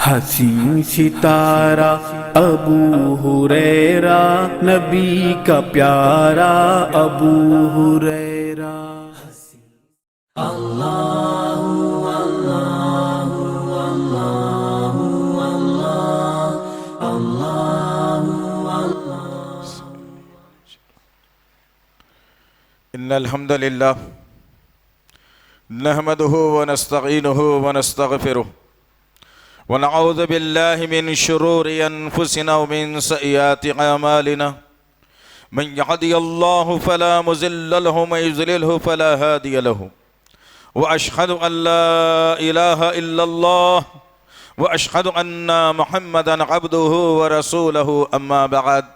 حسین ستارہ ابو ہریرہ، نبی کا پیارا ابو ہریرہ۔ ان الحمد للہ نحمده ونستعینه ونستغفره ونعوذ باللہ من شرور انفسنا ومن سیئات اعمالنا من یهدی اللہ فلا مضل له ومن یضلل فلا ہادی له واشهد ان لا الہ الا اللہ واشهد ان محمدا عبده ورسوله اما بعد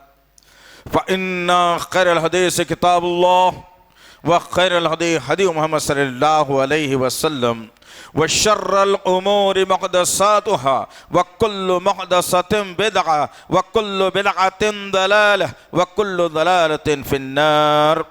فإن خير الحديث كتاب الله وخير الهدي هدي محمد صلى الله عليه وسلم وشر الأمور محدثاتها وكل محدثة بدعة وكل بدعة ضلالة وكل ضلالة في النار.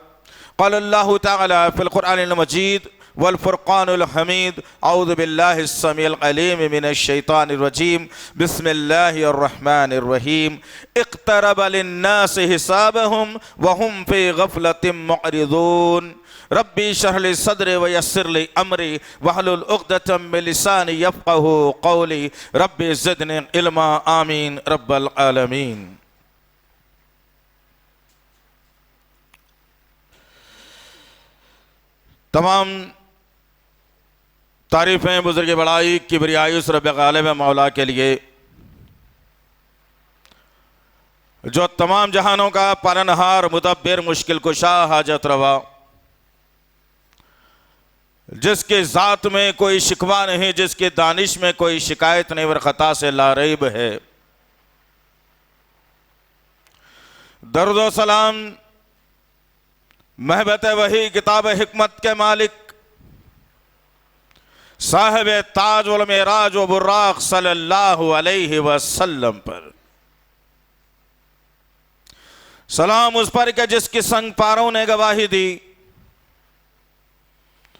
قال الله تعالى في القرآن المجيد والفرقان الحميد: أعوذ بالله السميع العليم من الشيطان الرجيم، بسم الله الرحمن الرحيم. اقترب للناس حسابهم وهم في غفلة معرضون. ربي اشرح لي صدري ويسر لي أمري واحلل عقدة من لساني يفقهوا قولي. ربي زدني علما. آمين رب العالمين. تمام تعریفیں بزرگ بڑائی کبریائی اس رب غالب مولا کے لیے جو تمام جہانوں کا پالنہار، مدبر، مشکل کشا، حاجت روا، جس کے ذات میں کوئی شکوہ نہیں، جس کے دانش میں کوئی شکایت نہیں، اور خطا سے لا ریب ہے. درود و سلام محبت وحی کتاب حکمت کے مالک صاحب تاج والمعراج و براق صلی اللہ علیہ وسلم پر سلام، اس پر کہ جس کی سنگ پاروں نے گواہی دی،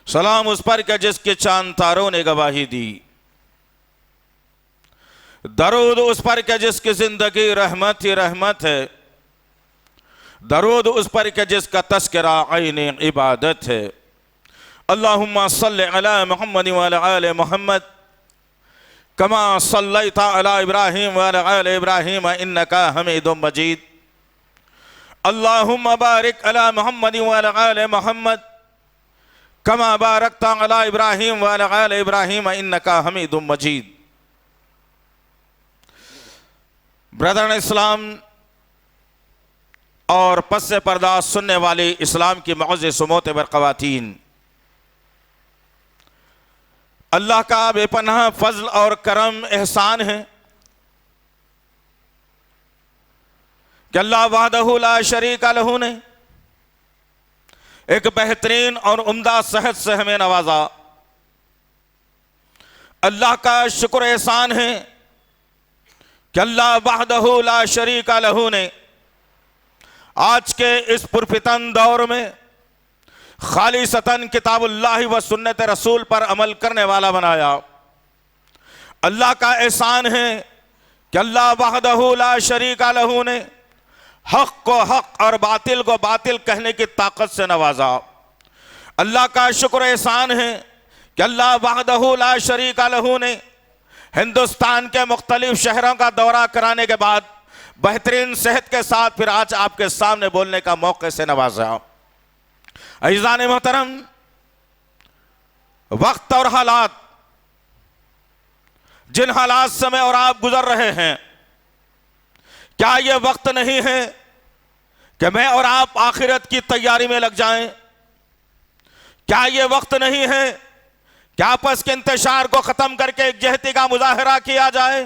سلام اس پر کہ جس کے چاند تاروں نے گواہی دی، درود اس پر کہ جس کی زندگی رحمت ہی رحمت ہے، درود اس پر کہ جس کا تذکرہ عین عبادت ہے. اللہم صلی علی محمد وعلی آل محمد کما صلیت علی ابراہیم وعلی آل ابراہیم انکا حمید مجید. اللہم بارک علی محمد وعلی آل محمد کما بارکت علی ابراہیم وعلی آل ابراہیم انکا حمید مجید. برادران اسلام اور پس پردہ سننے والی اسلام کی معزز و معتبر خواتین، اللہ کا بے پناہ فضل اور کرم احسان ہے کہ اللہ وحدہ لا شریک لہ نے ایک بہترین اور عمدہ صحت سے ہمیں نوازا. اللہ کا شکر احسان ہے کہ اللہ وحدہ لا شریک لہ نے آج کے اس پرفتن دور میں خالصتاً کتاب اللہ و سنت رسول پر عمل کرنے والا بنایا. اللہ کا احسان ہے کہ اللہ وحدہ لا شریک لہ نے حق کو حق اور باطل کو باطل کہنے کی طاقت سے نوازا. اللہ کا شکر احسان ہے کہ اللہ وحدہ لا شریک لہ نے ہندوستان کے مختلف شہروں کا دورہ کرانے کے بعد بہترین صحت کے ساتھ پھر آج آپ کے سامنے بولنے کا موقع سے نوازا. عزیزان محترم، وقت اور حالات، جن حالات سے میں اور آپ گزر رہے ہیں، کیا یہ وقت نہیں ہے کہ میں اور آپ آخرت کی تیاری میں لگ جائیں؟ کیا یہ وقت نہیں ہے کہ آپس کے انتشار کو ختم کر کے ایک جہتی کا مظاہرہ کیا جائے؟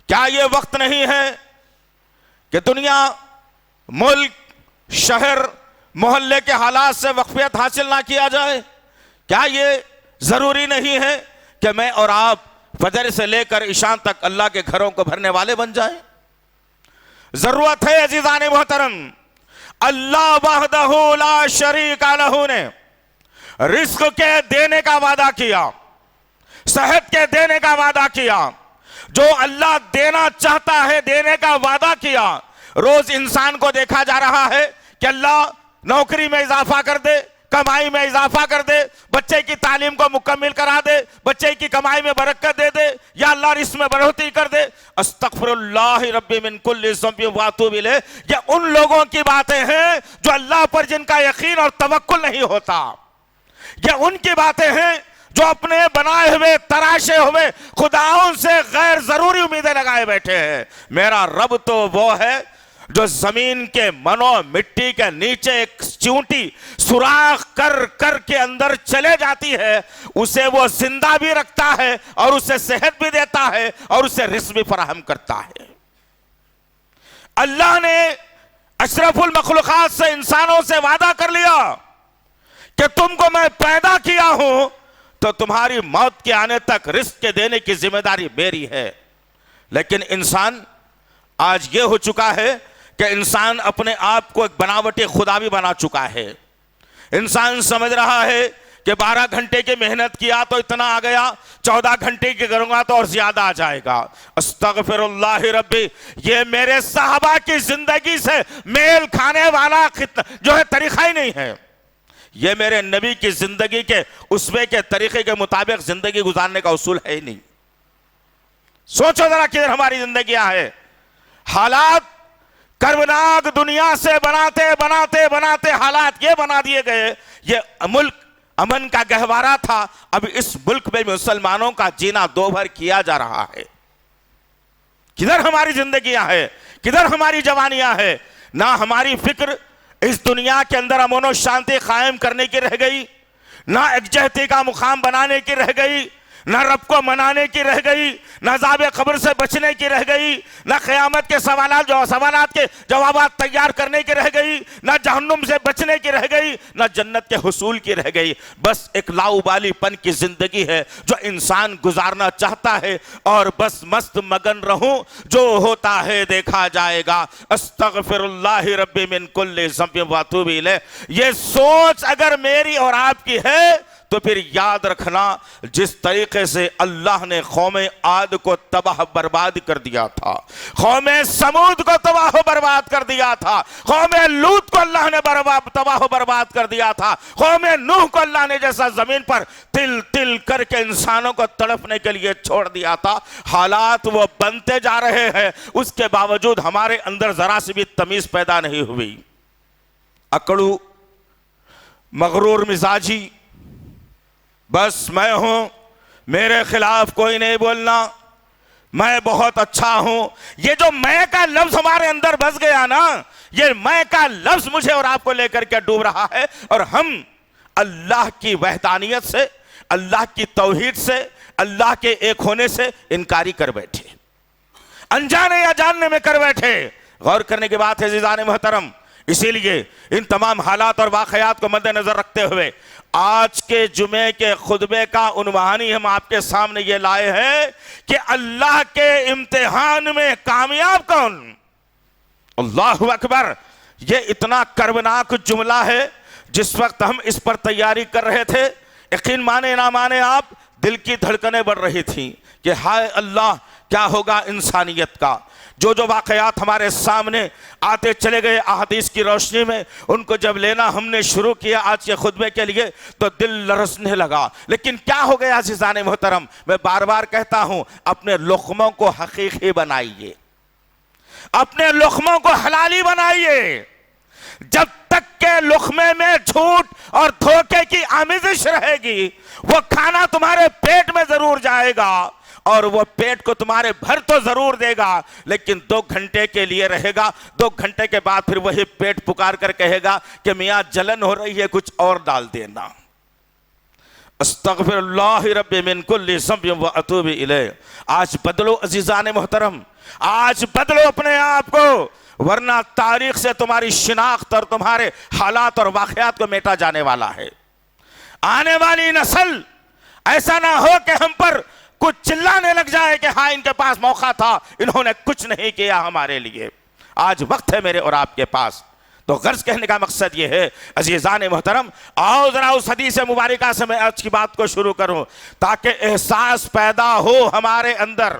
کیا یہ وقت نہیں ہے کہ دنیا، ملک، شہر، محلے کے حالات سے وقفیت حاصل نہ کیا جائے؟ کیا یہ ضروری نہیں ہے کہ میں اور آپ فجر سے لے کر عشاء تک اللہ کے گھروں کو بھرنے والے بن جائیں؟ ضرورت ہے عزیزان محترم. اللہ وحدہ لا شریک لہ نے رزق کے دینے کا وعدہ کیا، صحت کے دینے کا وعدہ کیا، جو اللہ دینا چاہتا ہے، دینے کا وعدہ کیا، روز انسان کو دیکھا جا رہا ہے کہ اللہ نوکری میں اضافہ کر دے، کمائی میں اضافہ کر دے، بچے کی تعلیم کو مکمل کرا دے، بچے کی کمائی میں برکت دے دے، یا اللہ رزق میں بڑھوتری کر دے۔ استغفر اللہ ربی من کل ذنب واتوب الیہ، یہ ان لوگوں کی باتیں ہیں جو اللہ پر جن کا یقین اور توکل نہیں ہوتا، یہ ان کی باتیں ہیں جو اپنے بنائے ہوئے تراشے ہوئے خداؤں سے غیر ضروری امیدیں لگائے بیٹھے ہیں۔ میرا رب تو وہ ہے جو زمین کے منو مٹی کے نیچے ایک چونٹی سوراخ کر کر کے اندر چلے جاتی ہے، اسے وہ زندہ بھی رکھتا ہے اور اسے صحت بھی دیتا ہے اور اسے رزق بھی فراہم کرتا ہے۔ اللہ نے اشرف المخلوقات سے، انسانوں سے وعدہ کر لیا کہ تم کو میں پیدا کیا ہوں تو تمہاری موت کے آنے تک رزق کے دینے کی ذمہ داری میری ہے۔ لیکن انسان آج یہ ہو چکا ہے کہ انسان اپنے آپ کو ایک بناوٹی خدا بھی بنا چکا ہے۔ انسان سمجھ رہا ہے کہ 12 گھنٹے کی محنت کیا تو اتنا آ گیا، 14 گھنٹے کی کروں گا تو اور زیادہ آ جائے گا۔ استغفر اللہ ربی، یہ میرے صحابہ کی زندگی سے میل کھانے والا جو ہے طریقہ ہی نہیں ہے، یہ میرے نبی کی زندگی کے اسوے کے طریقے کے مطابق زندگی گزارنے کا اصول ہے ہی نہیں۔ سوچو ذرا کدھر ہماری زندگیاں ہے۔ حالات کربناک دنیا سے بناتے بناتے بناتے حالات یہ بنا دیے گئے، یہ ملک امن کا گہوارہ تھا، اب اس ملک میں مسلمانوں کا جینا دو بھر کیا جا رہا ہے۔ کدھر ہماری زندگیاں ہے، کدھر ہماری جوانیاں ہے؟ نہ ہماری فکر اس دنیا کے اندر امن و شانتی قائم کرنے کی رہ گئی، نہ یکجہتی کا مقام بنانے کی رہ گئی، نہ رب کو منانے کی رہ گئی، نہ عذاب قبر سے بچنے کی رہ گئی، نہ قیامت کے سوالات کے جوابات تیار کرنے کی رہ گئی، نہ جہنم سے بچنے کی رہ گئی، نہ جنت کے حصول کی رہ گئی۔ بس ایک لاؤبالی پن کی زندگی ہے جو انسان گزارنا چاہتا ہے، اور بس مست مگن رہوں، جو ہوتا ہے دیکھا جائے گا۔ استغفر اللہ ربی من کل ذنب واتوب الیہ، یہ سوچ اگر میری اور آپ کی ہے تو پھر یاد رکھنا، جس طریقے سے اللہ نے قوم عاد کو تباہ برباد کر دیا تھا، قوم سمود کو تباہ و برباد کر دیا تھا، قوم لوط کو اللہ نے تباہ و برباد کر دیا تھا، قوم نوح کو اللہ نے جیسا زمین پر تل تل کر کے انسانوں کو تڑپنے کے لیے چھوڑ دیا تھا، حالات وہ بنتے جا رہے ہیں، اس کے باوجود ہمارے اندر ذرا سی بھی تمیز پیدا نہیں ہوئی۔ اکڑو، مغرور مزاجی، بس میں ہوں، میرے خلاف کوئی نہیں بولنا، میں بہت اچھا ہوں، یہ جو میں کا لفظ ہمارے اندر بس گیا نا، یہ میں کا لفظ مجھے اور آپ کو لے کر کے ڈوب رہا ہے، اور ہم اللہ کی وحدانیت سے، اللہ کی توحید سے، اللہ کے ایک ہونے سے انکاری کر بیٹھے، انجانے یا جاننے میں کر بیٹھے۔ غور کرنے کی بات ہے عزیزان محترم، اسی لیے ان تمام حالات اور واقعات کو مد نظر رکھتے ہوئے آج کے جمعے کے خطبے کا عنوان ہی ہم آپ کے سامنے یہ لائے ہیں کہ اللہ کے امتحان میں کامیاب کون؟ اللہ اکبر! یہ اتنا کربناک جملہ ہے، جس وقت ہم اس پر تیاری کر رہے تھے، یقین مانے نہ مانے آپ، دل کی دھڑکنیں بڑھ رہی تھیں کہ ہائے اللہ، کیا ہوگا انسانیت کا؟ جو واقعات ہمارے سامنے آتے چلے گئے احادیث کی روشنی میں، ان کو جب لینا ہم نے شروع کیا آج کے خطبے کے لیے تو دل لرزنے لگا۔ لیکن کیا ہو گیا عزیزان محترم؟ میں بار بار کہتا ہوں، اپنے لقموں کو حقیقی بنائیے، اپنے لقموں کو حلالی بنائیے۔ جب تک کہ لقمے میں جھوٹ اور دھوکے کی آمیزش رہے گی، وہ کھانا تمہارے پیٹ میں ضرور جائے گا، اور وہ پیٹ کو تمہارے بھر تو ضرور دے گا، لیکن 2 گھنٹے کے لیے رہے گا۔ 2 گھنٹے کے بعد پھر وہی پیٹ پکار کر کہے گا کہ میاں جلن ہو رہی ہے، کچھ اور ڈال دینا۔ استغفر اللہ رب من کل ذنب واتوب الیہ۔ آج بدلو عزیزان محترم، آج بدلو اپنے آپ کو، ورنہ تاریخ سے تمہاری شناخت اور تمہارے حالات اور واقعات کو میٹا جانے والا ہے۔ آنے والی نسل ایسا نہ ہو کہ ہم پر کچھ چلانے لگ جائے کہ ہاں ان کے پاس موقع تھا، انہوں نے کچھ نہیں کیا ہمارے لیے۔ آج وقت ہے میرے اور آپ کے پاس۔ تو غرض کہنے کا مقصد یہ ہے عزیزان محترم، آؤ ذرا اس حدیث مبارکہ سے میں آج کی بات کو شروع کروں، تاکہ احساس پیدا ہو ہمارے اندر،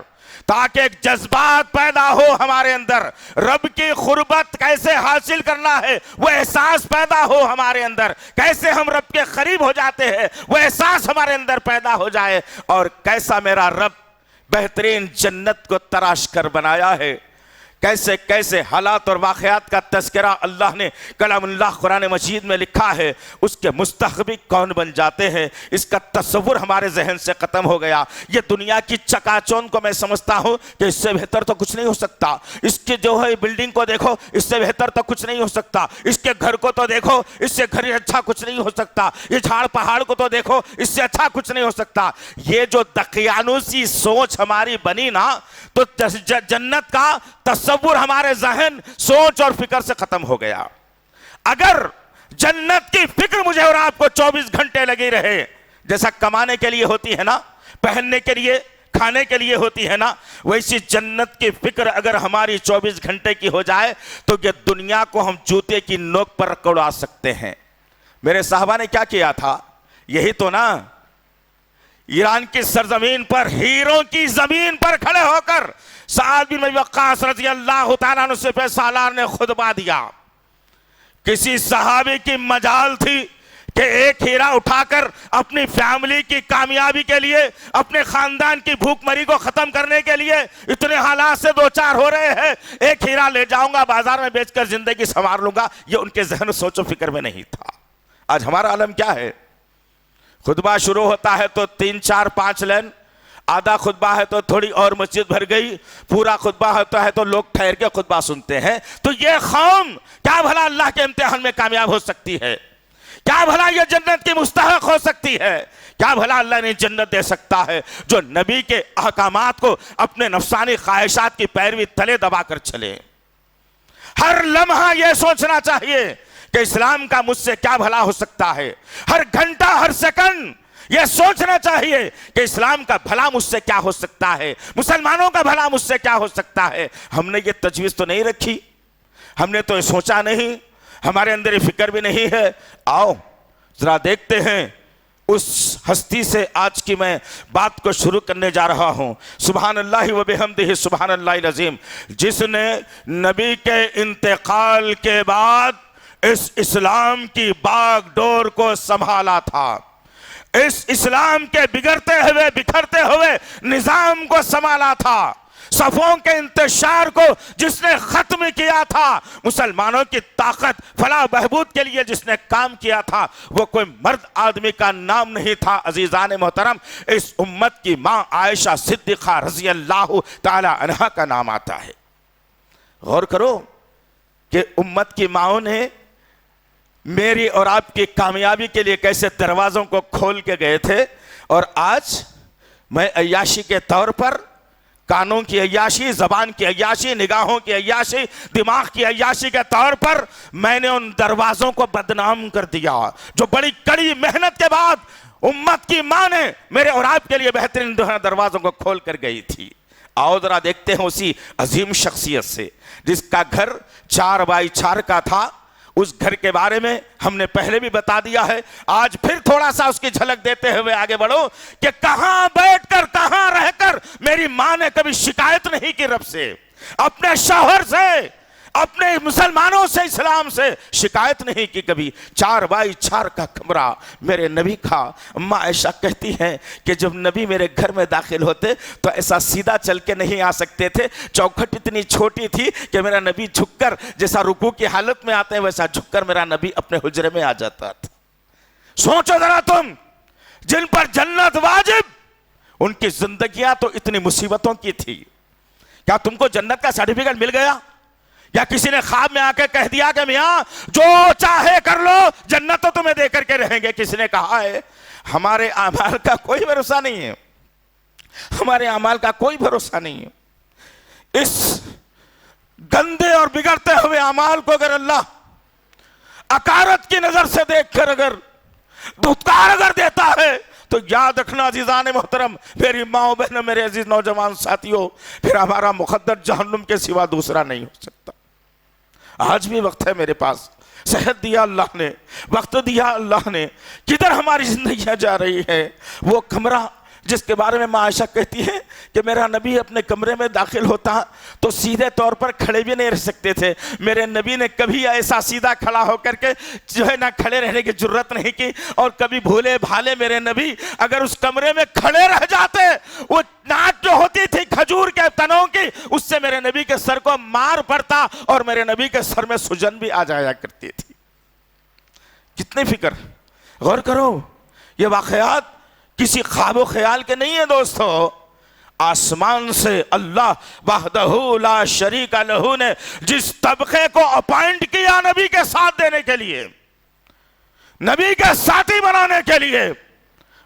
تاکہ ایک جذبات پیدا ہو ہمارے اندر، رب کی قربت کیسے حاصل کرنا ہے وہ احساس پیدا ہو ہمارے اندر، کیسے ہم رب کے قریب ہو جاتے ہیں وہ احساس ہمارے اندر پیدا ہو جائے، اور کیسا میرا رب بہترین جنت کو تراش کر بنایا ہے، کیسے کیسے حالات اور واقعات کا تذکرہ اللہ نے کلام اللہ قرآن مجید میں لکھا ہے، اس کے مستحق کون بن جاتے ہیں، اس کا تصور ہمارے ذہن سے ختم ہو گیا۔ یہ دنیا کی چکا چوند کو میں سمجھتا ہوں کہ اس سے بہتر تو کچھ نہیں ہو سکتا، اس کی جو ہے بلڈنگ کو دیکھو اس سے بہتر تو کچھ نہیں ہو سکتا، اس کے گھر کو تو دیکھو اس سے گھر اچھا کچھ نہیں ہو سکتا، یہ جھاڑ پہاڑ کو تو دیکھو اس سے اچھا کچھ نہیں ہو سکتا۔ یہ جو دقیانوسی سوچ ہماری بنی نا، تو جنت کا تصور ہمارے ذہن، سوچ اور فکر سے ختم ہو گیا۔ اگر جنت کی فکر مجھے اور آپ کو 24 گھنٹے لگی رہے، جیسا کمانے کے لیے ہوتی ہے نا، پہننے کے لیے، کھانے کے لیے ہوتی ہے نا، ویسی جنت کی فکر اگر ہماری 24 گھنٹے کی ہو جائے تو یہ دنیا کو ہم جوتے کی نوک پر رکھ اڑا سکتے ہیں۔ میرے صحابہ نے کیا کیا تھا؟ یہی تو نا، ایران کی سرزمین پر، ہیروں کی زمین پر کھڑے ہو کر سعد بن ابی وقاص رضی اللہ تعالیٰ عنہ سے سالار نے خطبہ دیا۔ کسی صحابی کی مجال تھی کہ ایک ہیرا اٹھا کر اپنی فیملی کی کامیابی کے لیے، اپنے خاندان کی بھوک مری کو ختم کرنے کے لیے اتنے حالات سے دوچار ہو رہے ہیں، ایک ہیرا لے جاؤں گا بازار میں بیچ کر زندگی سنوار لوں گا، یہ ان کے ذہن سوچ و فکر میں نہیں تھا۔ آج ہمارا عالم کیا ہے؟ خطبہ شروع ہوتا ہے تو 3 4 5 لائن، آدھا خطبہ ہے تو تھوڑی اور مسجد بھر گئی، پورا خطبہ ہوتا ہے تو لوگ ٹھہر کے خطبہ سنتے ہیں۔ تو یہ قوم کیا بھلا اللہ کے امتحان میں کامیاب ہو سکتی ہے؟ کیا بھلا یہ جنت کی مستحق ہو سکتی ہے؟ کیا بھلا اللہ نے جنت دے سکتا ہے جو نبی کے احکامات کو اپنے نفسانی خواہشات کی پیروی تلے دبا کر چلے؟ ہر لمحہ یہ سوچنا چاہیے کہ اسلام کا مجھ سے کیا بھلا ہو سکتا ہے، ہر گھنٹہ ہر سیکنڈ یہ سوچنا چاہیے کہ اسلام کا بھلا مجھ سے کیا ہو سکتا ہے، مسلمانوں کا بھلا مجھ سے کیا ہو سکتا ہے۔ ہم نے یہ تجویز تو نہیں رکھی، ہم نے تو یہ سوچا نہیں، ہمارے اندر یہ فکر بھی نہیں ہے۔ آؤ ذرا دیکھتے ہیں اس ہستی سے آج کی میں بات کو شروع کرنے جا رہا ہوں۔ سبحان اللہ و بحمدہ سبحان اللہ العظیم، جس نے نبی کے انتقال کے بعد اس اسلام کی باغ ڈور کو سنبھالا تھا، اس اسلام کے بگڑتے ہوئے بکھرتے ہوئے نظام کو سنبھالا تھا، صفوں کے انتشار کو جس نے ختم کیا تھا، مسلمانوں کی طاقت فلاح بہبود کے لیے جس نے کام کیا تھا، وہ کوئی مرد آدمی کا نام نہیں تھا۔ عزیزان محترم، اس امت کی ماں عائشہ صدیقہ رضی اللہ تعالی عنہا کا نام آتا ہے۔ غور کرو کہ امت کی ماؤں نے میری اور آپ کی کامیابی کے لیے کیسے دروازوں کو کھول کے گئے تھے، اور آج میں عیاشی کے طور پر، کانوں کی عیاشی، زبان کی عیاشی، نگاہوں کی عیاشی، دماغ کی عیاشی کے طور پر میں نے ان دروازوں کو بدنام کر دیا جو بڑی کڑی محنت کے بعد امت کی ماں نے میرے اور آپ کے لیے بہترین دروازوں کو کھول کر گئی تھی۔ آؤ ذرا دیکھتے ہیں اسی عظیم شخصیت سے جس کا گھر 4x4 کا تھا۔ اس گھر کے بارے میں ہم نے پہلے بھی بتا دیا ہے، آج پھر تھوڑا سا اس کی جھلک دیتے ہوئے آگے بڑھو کہ کہاں بیٹھ کر کہاں رہ کر میری ماں نے کبھی شکایت نہیں کی رب سے، اپنے شوہر سے، اپنے مسلمانوں سے، اسلام سے شکایت نہیں کی کبھی۔ 4x4 کا کمرہ میرے نبی کا۔ اماں عائشہ کہتی ہیں کہ جب نبی میرے گھر میں داخل ہوتے تو ایسا سیدھا چل کے نہیں آ سکتے تھے، چوکھٹ اتنی چھوٹی تھی کہ میرا نبی جھک کر، جیسا رکوع کی حالت میں آتے ہیں ویسا جھک کر میرا نبی اپنے حجرے میں آ جاتا تھا۔ سوچو ذرا تم، جن پر جنت واجب، ان کی زندگیاں تو اتنی مصیبتوں کی تھی۔ کیا تم کو جنت کا سرٹیفکیٹ مل گیا؟ یا کسی نے خواب میں آ کے کہہ دیا کہ میاں جو چاہے کر لو، جنت تو تمہیں دے کر کے رہیں گے؟ کسی نے کہا ہے؟ ہمارے اعمال کا کوئی بھروسہ نہیں ہے، ہمارے اعمال کا کوئی بھروسہ نہیں ہے۔ اس گندے اور بگڑتے ہوئے اعمال کو اگر اللہ اکارت کی نظر سے دیکھ کر اگر دھتکار اگر دیتا ہے تو یاد رکھنا عزیزان محترم، میری ماں بہنوں، میرے عزیز نوجوان ساتھیوں، پھر ہمارا مقدر جہنم کے سوا دوسرا نہیں ہو سکتا۔ آج بھی وقت ہے میرے پاس، صحت دیا اللہ نے، وقت دیا اللہ نے، کدھر ہماری زندگیاں جا رہی ہے؟ وہ کمرہ جس کے بارے میں عائشہ کہتی ہے کہ میرا نبی اپنے کمرے میں داخل ہوتا تو سیدھے طور پر کھڑے بھی نہیں رہ سکتے تھے. میرے نبی نے کبھی ایسا سیدھا کھڑا ہو کر کے جو ہے نہ کھڑے رہنے کی جرت نہیں کی, اور کبھی بھولے بھالے میرے نبی اگر اس کمرے میں کھڑے رہ جاتے, وہ ناٹ جو ہوتی تھی کھجور کے تنوں کی, اس سے میرے نبی کے سر کو مار پڑتا اور میرے نبی کے سر میں سجن بھی آ جایا کرتی تھی. کتنی فکر, غور کرو, یہ واقعات کسی خواب و خیال کے نہیں ہیں دوستو. آسمان سے اللہ وحدہ لا شریک لہ نے جس طبقے کو اپائنٹ کیا نبی کے ساتھ دینے کے لیے, نبی کے ساتھی بنانے کے لیے,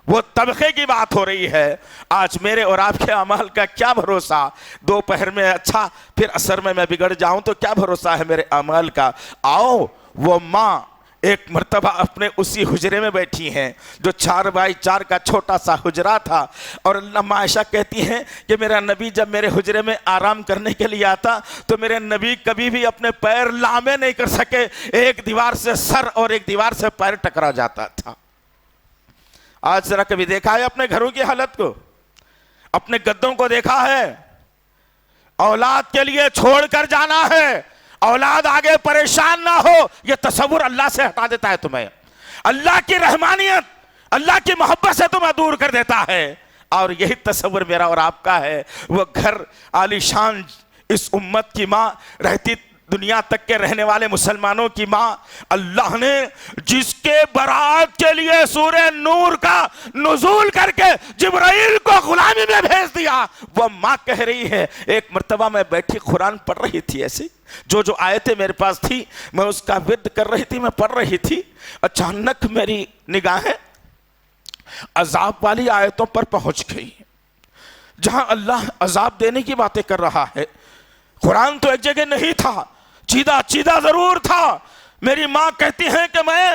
وہ طبقے کی بات ہو رہی ہے. آج میرے اور آپ کے اعمال کا کیا بھروسہ, دوپہر میں اچھا پھر عصر میں بگڑ جاؤں تو کیا بھروسہ ہے میرے اعمال کا. آؤ, وہ ماں ایک مرتبہ اپنے اسی حجرے میں بیٹھی ہیں جو 4x4 کا چھوٹا سا حجرہ تھا, اور اللہ عائشہ کہتی ہیں کہ میرا نبی جب میرے حجرے میں آرام کرنے کے لیے آتا تو میرے نبی کبھی بھی اپنے پیر لامے نہیں کر سکے, ایک دیوار سے سر اور ایک دیوار سے پیر ٹکرا جاتا تھا. آج ذرا کبھی دیکھا ہے اپنے گھروں کی حالت کو, اپنے گدوں کو دیکھا ہے؟ اولاد کے لیے چھوڑ کر جانا ہے, اولاد آگے پریشان نہ ہو, یہ تصور اللہ سے ہٹا دیتا ہے تمہیں. اللہ کی رحمانیت, اللہ کی محبت سے تمہیں دور کر دیتا ہے. اور یہی تصور میرا اور آپ کا ہے. وہ گھر عالی شان, اس امت کی ماں, رہتی دنیا تک کے رہنے والے مسلمانوں کی ماں, اللہ نے جس کے برات کے لیے سورہ نور کا نزول کر کے جبرائیل کو غلامی میں بھیج دیا, وہ ماں کہہ رہی ہے, ایک مرتبہ میں بیٹھی قرآن پڑھ رہی تھی, ایسے جو آیتیں میرے پاس تھی میں اس کا ورد کر رہی تھی, میں پڑھ رہی تھی, اچانک میری نگاہیں عذاب والی آیتوں پر پہنچ گئی جہاں اللہ عذاب دینے کی باتیں کر رہا ہے. قرآن تو ایک جگہ نہیں تھا, چیدہ ضرور تھا. میری ماں کہتی ہے کہ میں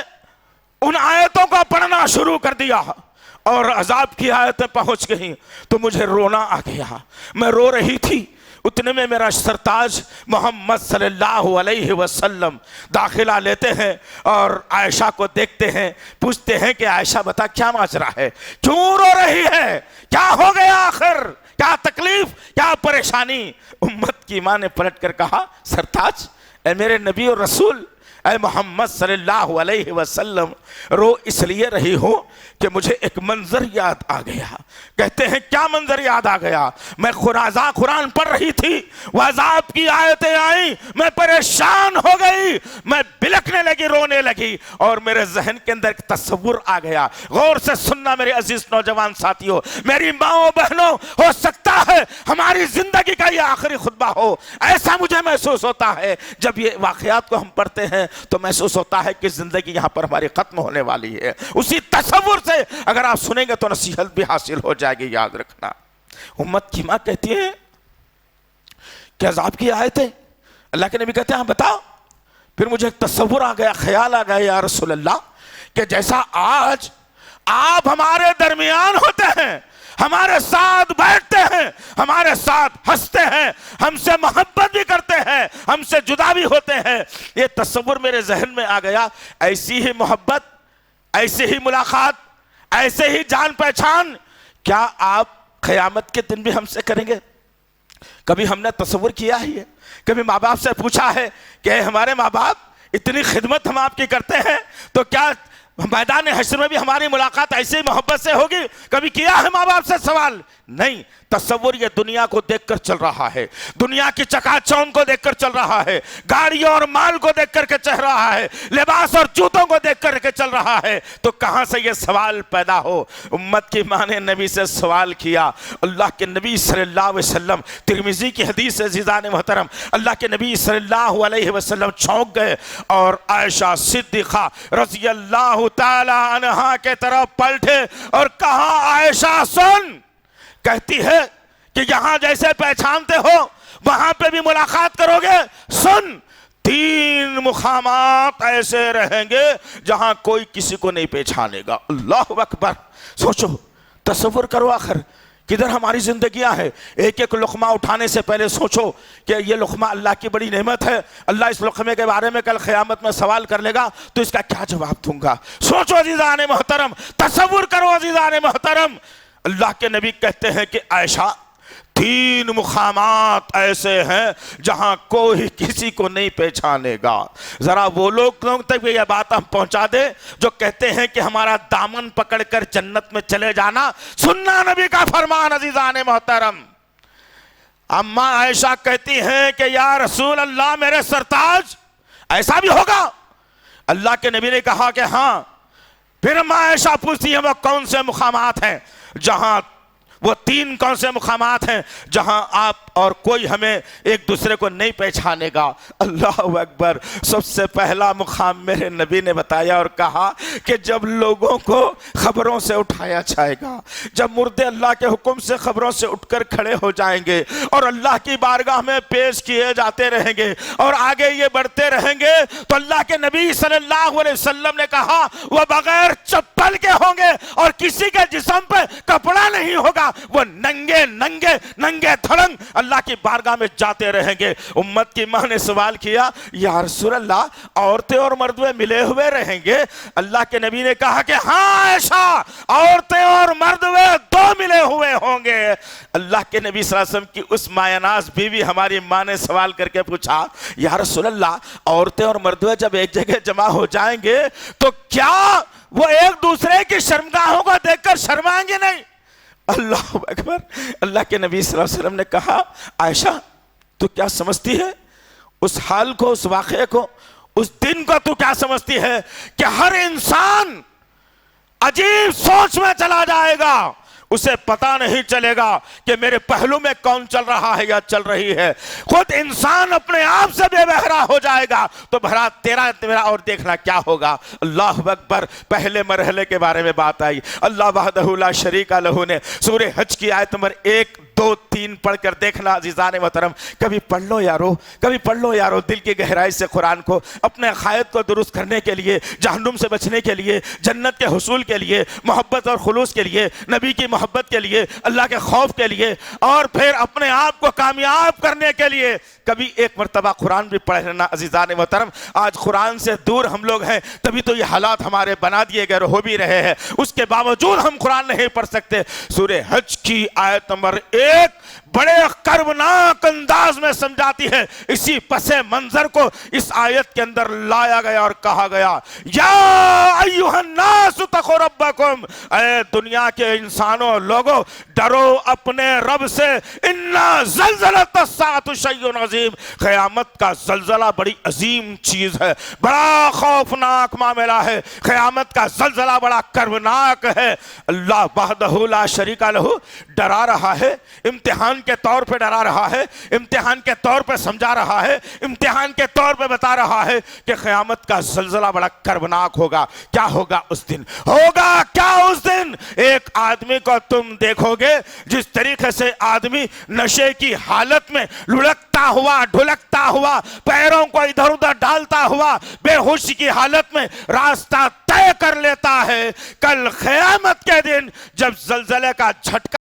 ان آیتوں کو پڑھنا شروع کر دیا اور عذاب کی آیتیں پہنچ گئیں تو مجھے رونا آ گیا. میں رو رہی تھی, اتنے میں میرا سرتاج محمد صلی اللہ علیہ وسلم داخلہ لیتے ہیں اور عائشہ کو دیکھتے ہیں, پوچھتے ہیں کہ عائشہ بتا کیا ماجرا ہے, کیوں رو رہی ہے, کیا ہو گیا آخر, کیا تکلیف, کیا پریشانی. امت کی ماں نے پلٹ کر کہا, سرتاج, اے میرے نبی اور رسول, اے محمد صلی اللہ علیہ وسلم, رو اس لیے رہی ہوں کہ مجھے ایک منظر یاد آ گیا. کہتے ہیں کیا منظر یاد آ گیا؟ میں قرآن پڑھ رہی تھی, وہ عذاب کی آیتیں آئیں, میں پریشان ہو گئی, میں بلکنے لگی, رونے لگی, اور میرے ذہن کے اندر ایک تصور آ گیا. غور سے سننا میرے عزیز نوجوان ساتھیوں, میری ماؤں بہنوں, ہو سکتا ہے ہماری زندگی کا یہ آخری خطبہ ہو. ایسا مجھے محسوس ہوتا ہے جب یہ واقعات کو ہم پڑھتے ہیں تو محسوس ہوتا ہے کہ زندگی یہاں پر ہماری ختم ہونے والی ہے. اسی تصور سے اگر آپ سنیں گے تو نصیحت بھی حاصل ہو جائے گی, یاد رکھنا. امت کی ماں کہتی ہے کہ عذاب کی آیتیں, اللہ کے نبی کہتے ہیں ہاں بتاؤ. پھر مجھے ایک تصور آ گیا, خیال آ گیا, یا رسول اللہ, کہ جیسا آج آپ ہمارے درمیان ہوتے ہیں, ہمارے ساتھ بیٹھتے ہیں, ہمارے ساتھ ہنستے ہیں, ہم سے محبت بھی کرتے ہیں, ہم سے جدا بھی ہوتے ہیں. یہ تصور میرے ذہن میں آ گیا. ایسی ہی محبت, ایسی ہی ملاقات, ایسے ہی جان پہچان کیا آپ قیامت کے دن بھی ہم سے کریں گے؟ کبھی ہم نے تصور کیا ہے, کبھی ماں باپ سے پوچھا ہے کہ ہمارے ماں باپ اتنی خدمت ہم آپ کی کرتے ہیں تو کیا میدان حشر میں بھی ہماری ملاقات ایسی محبت سے ہوگی؟ کبھی کیا ہے ماں باپ سے سوال؟ نہیں. تصور یہ دنیا کو دیکھ کر چل رہا ہے, دنیا کی چکا چوند کو دیکھ کر چل رہا ہے, گاڑیوں اور مال کو دیکھ کر کے چل رہا ہے, لباس اور جوتوں کو دیکھ کر کے چل رہا ہے. تو کہاں سے یہ سوال پیدا ہو؟ امت کی ماں نے نبی سے سوال کیا. اللہ کے نبی صلی اللہ علیہ وسلم, ترمذی کی حدیث ہے عزیزان محترم, اللہ کے نبی صلی اللہ علیہ وسلم چونک گئے اور عائشہ صدیقہ رضی اللہ تعالی عنہا کے طرف پلٹے اور کہا, عائشہ سن, کہتی ہے کہ یہاں جیسے پہچانتے ہو وہاں پہ بھی ملاقات کرو گے. سن, 3 مقامات ایسے رہیں گے جہاں کوئی کسی کو نہیں پہچانے گا. اللہ اکبر. سوچو, تصور کرو آخر کدھر ہماری زندگیاں ہیں. ایک ایک لقمہ اٹھانے سے پہلے سوچو کہ یہ لقمہ اللہ کی بڑی نعمت ہے, اللہ اس لقمے کے بارے میں کل قیامت میں سوال کر لے گا تو اس کا کیا جواب دوں گا. سوچو عزیزان محترم, تصور کرو عزیزان محترم. اللہ کے نبی کہتے ہیں کہ عائشہ 3 مقامات ایسے ہیں جہاں کوئی کسی کو نہیں پہچانے گا. ذرا وہ لوگوں تک بھی یہ بات ہم پہنچا دے جو کہتے ہیں کہ ہمارا دامن پکڑ کر جنت میں چلے جانا سننا نبی کا فرمان. عزیزان محترم، اماں عائشہ کہتی ہیں کہ یا رسول اللہ میرے سرتاج ایسا بھی ہوگا؟ اللہ کے نبی نے کہا کہ ہاں. پھر اماں عائشہ پوچھتی ہیں وہ کون سے مقامات ہیں جہاں، وہ 3 کون سے مقامات ہیں جہاں آپ اور کوئی ہمیں ایک دوسرے کو نہیں پہچانے گا؟ اللہ اکبر. سب سے پہلا مقام میرے نبی نے بتایا اور کہا کہ جب لوگوں کو خبروں سے اٹھایا جائے گا، جب مردے اللہ کے حکم سے خبروں سے اٹھ کر کھڑے ہو جائیں گے اور اللہ کی بارگاہ میں پیش کیے جاتے رہیں گے اور آگے یہ بڑھتے رہیں گے، تو اللہ کے نبی صلی اللہ علیہ وسلم نے کہا وہ بغیر چپل کے ہوں گے اور کسی کے جسم پہ کپڑا نہیں ہوگا، وہ ننگے ننگے ننگے دھڑنگ اللہ کی بارگاہ میں جاتے رہیں گے. امت کی ماں نے سوال کیا یا رسول اللہ عورتیں اور مردوے ملے ہوئے رہیں گے؟ اللہ کے نبی نے کہا کہ ہاں عائشہ، عورتیں اور مردوے 2 ملے ہوئے ہوں گے. اللہ کے نبی صلی اللہ علیہ وسلم کی اس مایہ ناز بیوی ہماری ماں نے سوال کر کے پوچھا یا رسول اللہ عورتیں اور مردوے جب ایک جگہ جمع ہو جائیں گے تو کیا وہ ایک دوسرے کی شرمگاہوں کو دیکھ کر شرمائیں گے نہیں؟ اللہ اکبر. اللہ کے نبی صلی اللہ علیہ وسلم نے کہا عائشہ تو کیا سمجھتی ہے اس حال کو، اس واقعے کو، اس دن کو تو کیا سمجھتی ہے کہ ہر انسان عجیب سوچ میں چلا جائے گا، اسے پتا نہیں چلے گا کہ میرے پہلو میں کون چل رہا ہے یا چل رہی ہے. خود انسان اپنے آپ سے بے بہرا ہو جائے گا تو بھرا تیرا میرا اور دیکھنا کیا ہوگا. اللہ اکبر. پہلے مرحلے کے بارے میں بات آئی. اللہ وحدہ لا شریک لہ نے سورہ حج کی آیت نمبر 1 2 3 پڑھ کر دیکھنا عزیزان محترم. کبھی پڑھ لو یارو، کبھی پڑھ لو یارو دل کی گہرائی سے قرآن کو، اپنے عقائد کو درست کرنے کے لیے، جہنم سے بچنے کے لیے، جنت کے حصول کے لیے، محبت اور خلوص کے لیے، نبی کی محبت کے لیے، اللہ کے خوف کے لیے، اور پھر اپنے آپ کو کامیاب کرنے کے لیے کبھی ایک مرتبہ قرآن بھی پڑھ لینا عزیزان محترم. آج قرآن سے دور ہم لوگ ہیں، تبھی تو یہ حالات ہمارے بنا دیے گئے ہو بھی رہے ہیں. اس کے باوجود ہم قرآن نہیں پڑھ سکتے. سورہ حج کی آیت نمبر 1 بڑے کربناک انداز میں سمجھاتی ہے. اسی پس منظر کو اس آیت کے اندر لایا گیا اور کہا گیا یا ایھا الناس اتقوا ربکم، اے دنیا کے انسانوں لوگو ڈرو اپنے رب سے. انا زلزلۃ الساعۃ شیء عظیم، قیامت کا زلزلہ بڑی عظیم چیز ہے، بڑا خوفناک معاملہ ہے. قیامت کا زلزلہ بڑا کربناک ہے. اللہ وحدہ لا شریک لہ ڈرا رہا ہے، امتحان کے طور پہ ڈرا رہا ہے، امتحان کے طور پہ سمجھا رہا ہے، امتحان کے طور پہ بتا رہا ہے کہ قیامت کا زلزلہ بڑا کربناک ہوگا. کیا ہوگا اس دن؟ ہوگا کیا اس دن؟ ایک آدمی کو تم دیکھو گے جس طریقے سے آدمی نشے کی حالت میں لڑکتا ہوا ڈھلکتا ہوا، پیروں کو ادھر ادھر ڈالتا ہوا، بے ہوشی کی حالت میں راستہ طے کر لیتا ہے. کل قیامت کے دن جب زلزلے کا جھٹکا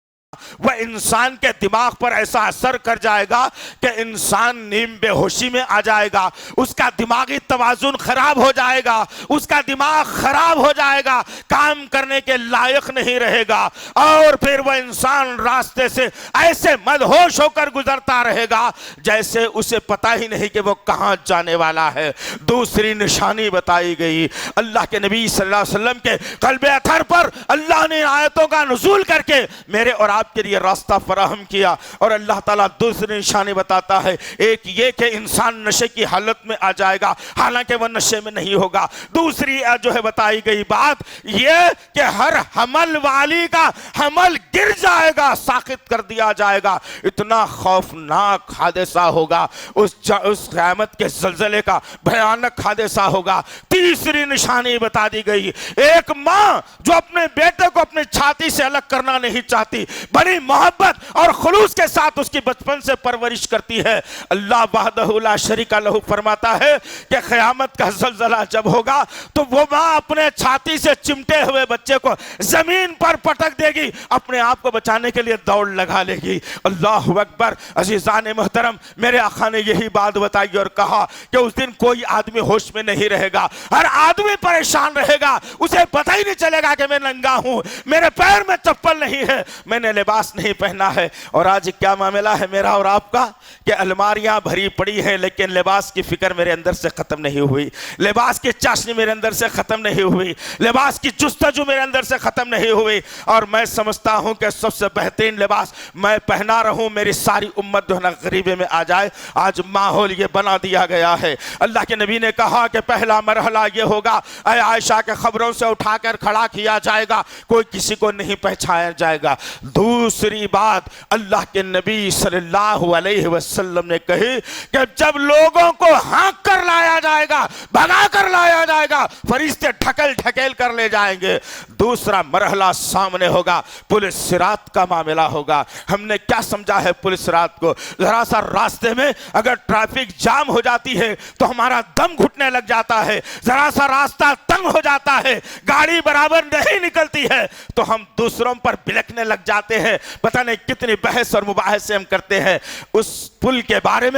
وہ انسان کے دماغ پر ایسا اثر کر جائے گا کہ انسان نیم بے ہوشی میں آ جائے گا، اس کا دماغی توازن خراب ہو جائے گا، اس کا دماغ خراب ہو جائے گا، کام کرنے کے لائق نہیں رہے گا، اور پھر وہ انسان راستے سے ایسے مدہوش ہو کر گزرتا رہے گا جیسے اسے پتہ ہی نہیں کہ وہ کہاں جانے والا ہے. دوسری نشانی بتائی گئی. اللہ کے نبی صلی اللہ علیہ وسلم کے قلب اطہر پر اللہ نے آیتوں کا نزول کر کے میرے اور آپ کے لیے راستہ فراہم کیا. اور اللہ تعالیٰ دوسری نشانی بتاتا ہے، ایک یہ کہ انسان نشے کی حالت میں آ جائے گا حالانکہ وہ نشے میں نہیں ہوگا. دوسری جو ہے بتائی گئی بات یہ کہ ہر حمل والی کا حمل گر جائے گا، ساقط کر دیا جائے گا. اتنا خوفناک حادثہ ہوگا اس قیامت کے زلزلے کا، بھیانک حادثہ ہوگا. تیسری نشانی بتا دی گئی، ایک ماں جو اپنے بیٹے کو اپنے چھاتی سے الگ کرنا نہیں چاہتی، بڑی محبت اور خلوص کے ساتھ اس کی بچپن سے پرورش کرتی ہے۔ اللہ وحدہ لا شریک لہ فرماتا ہے کہ قیامت کا زلزلہ جب ہوگا تو وہ ماں اپنے چھاتی سے چمٹے ہوئے بچے کو زمین پر پٹک دے گی، اپنے آپ کو بچانے کے لیے دوڑ لگا لے گی۔ اللہ اکبر۔ عزیزان محترم، میرے آقا نے یہی بات بتائی اور کہا کہ اس دن کوئی آدمی ہوش میں نہیں رہے گا، ہر آدمی پریشان رہے گا، اسے پتہ ہی نہیں چلے گا کہ میں ننگا ہوں، میرے پیر میں چپل نہیں ہے، میں نے لباس نہیں پہنا ہے۔ اور آج کیا معاملہ ہے میرا اور آپ کا کہ الماریاں بھری پڑی ہیں لیکن لباس کی فکر میرے اندر سے ختم نہیں ہوئی، لباس کی چاشنی میرے اندر سے ختم نہیں ہوئی، لباس کی جستجو میرے اندر سے ختم نہیں ہوئی، اور میں سمجھتا ہوں کہ سب سے بہترین لباس میں پہنا رہوں، میری ساری امت جو ہے نا غریبے میں آ جائے۔ آج ماحول یہ بنا دیا گیا ہے۔ اللہ کے نبی نے کہا کہ پہلا مرحلہ یہ ہوگا، اے عائشہ کے خبروں سے اٹھا کر کھڑا کیا جائے گا، کوئی کسی کو نہیں پہچایا جائے گا۔ دوسری بات اللہ کے نبی صلی اللہ علیہ وسلم نے کہی کہ جب لوگوں کو ہانک کر لایا جائے گا، بھگا کر لایا جائے گا، فرشتے ڈھکیل ڈھکیل کر لے جائیں گے۔ دوسرا مرحلہ سامنے ہوگا، پولیس صراط کا معاملہ ہوگا۔ ہم نے کیا سمجھا ہے پولیس صراط کو؟ ذرا سا راستے میں اگر ٹریفک جام ہو جاتی ہے تو ہمارا دم گھٹنے لگ جاتا ہے، ذرا سا راستہ تنگ ہو جاتا ہے، گاڑی برابر نہیں نکلتی ہے تو ہم دوسروں پر بلکنے لگ جاتے ہیں، پتہ نہیں کتنی بحث اور مباحثے ہم کرتے ہیں۔ اس پل کے بارے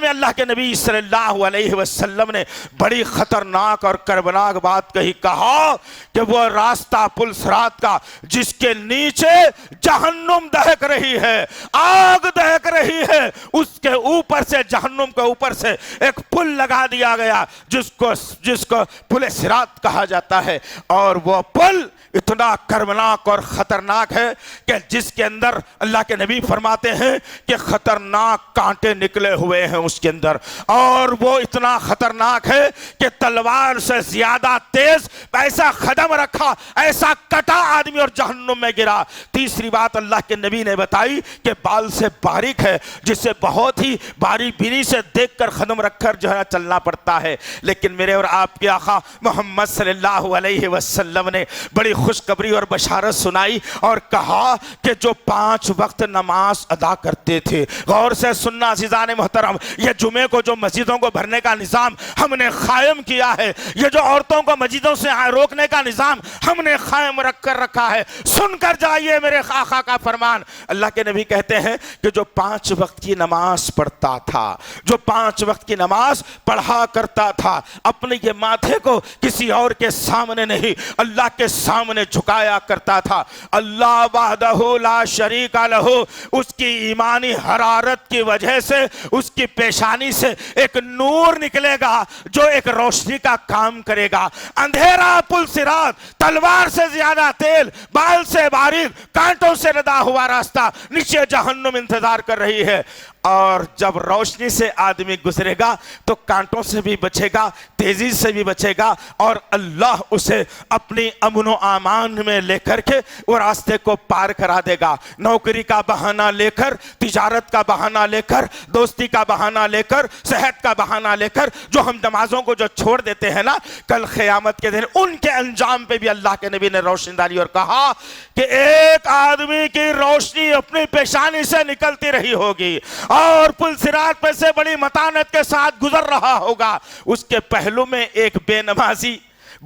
میں اللہ کے نبی صلی اللہ علیہ وسلم نے بڑی خطرناک اور کربناک بات کہی، کہا کہ وہ راستہ پل صراط کا جس کے نیچے جہنم دہک رہی ہے، آگ دہک رہی ہے، اس کے اوپر سے جہنم کے اوپر سے ایک پل لگا دیا گیا جس کو پل صراط کہا جاتا ہے، اور وہ پل اتنا کربناک اور خطرناک ہے کہ جس کے اندر اللہ کے نبی فرماتے ہیں کہ خطرناک کانٹے نکلے ہوئے ہیں اس کے اندر، اور وہ اتنا خطرناک ہے کہ تلوار سے زیادہ تیز، ایسا قدم رکھا، ایسا کٹا آدمی اور جہنم میں گرا۔ تیسری بات اللہ کے نبی نے بتائی کہ بال سے باریک ہے، جسے بہت ہی باریک بینی سے دیکھ کر قدم رکھ کر جو ہے چلنا پڑتا ہے، لیکن میرے اور آپ کے آقا محمد صلی اللہ علیہ وسلم نے بڑی خوشخبری اور بشارت سنائی اور کہا کہ جو 5 وقت نماز ادا کرتے تھے، غور سے سننا عزیزان محترم، یہ جمعے کو جو مسجدوں کو بھرنے کا نظام ہم نے قائم کیا ہے، یہ جو عورتوں کو مسجدوں سے روکنے کا نظام ہم نے قائم رکھا ہے، سن کر جائیے میرے آقا کا فرمان۔ اللہ کے نبی کہتے ہیں کہ جو 5 وقت کی نماز پڑھتا تھا، جو 5 وقت کی نماز پڑھا کرتا تھا، اپنے یہ ماتھے کو کسی اور کے سامنے نہیں اللہ کے سامنے جھکایا کرتا تھا، اللہ وحدہ لا شریک لہ اس کی ایمانی حرارت کی وجہ سے اس کی پیشانی سے ایک نور نکلے گا جو ایک روشنی کا کام کرے گا۔ اندھیرا پل صراط، تلوار سے زیادہ تیل، بال سے باریک، کانٹوں سے لدا ہوا راستہ، نیچے جہنم انتظار کر رہی ہے، اور جب روشنی سے آدمی گزرے گا تو کانٹوں سے بھی بچے گا، تیزی سے بھی بچے گا، اور اللہ اسے اپنی امن و امان میں لے کر کے وہ راستے کو پار کرا دے گا۔ نوکری کا بہانہ لے کر، تجارت کا بہانہ لے کر، دوستی کا بہانہ لے کر، صحت کا بہانہ لے کر جو ہم نمازوں کو جو چھوڑ دیتے ہیں نا، کل قیامت کے دن ان کے انجام پہ بھی اللہ کے نبی نے روشنی ڈالی اور کہا کہ ایک آدمی کی روشنی اپنی پیشانی سے نکلتی رہی ہوگی اور پل صراط پہ سے بڑی متانت کے ساتھ گزر رہا ہوگا، اس کے پہلو میں ایک بے نمازی،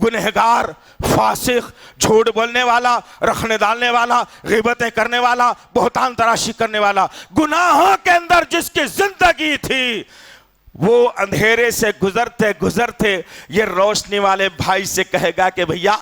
گنہگار، فاسق، جھوٹ بولنے والا، رخنے ڈالنے والا، غیبتیں کرنے والا، بہتان تراشی کرنے والا، گناہوں کے اندر جس کی زندگی تھی، وہ اندھیرے سے گزرتے گزرتے یہ روشنی والے بھائی سے کہے گا کہ بھیا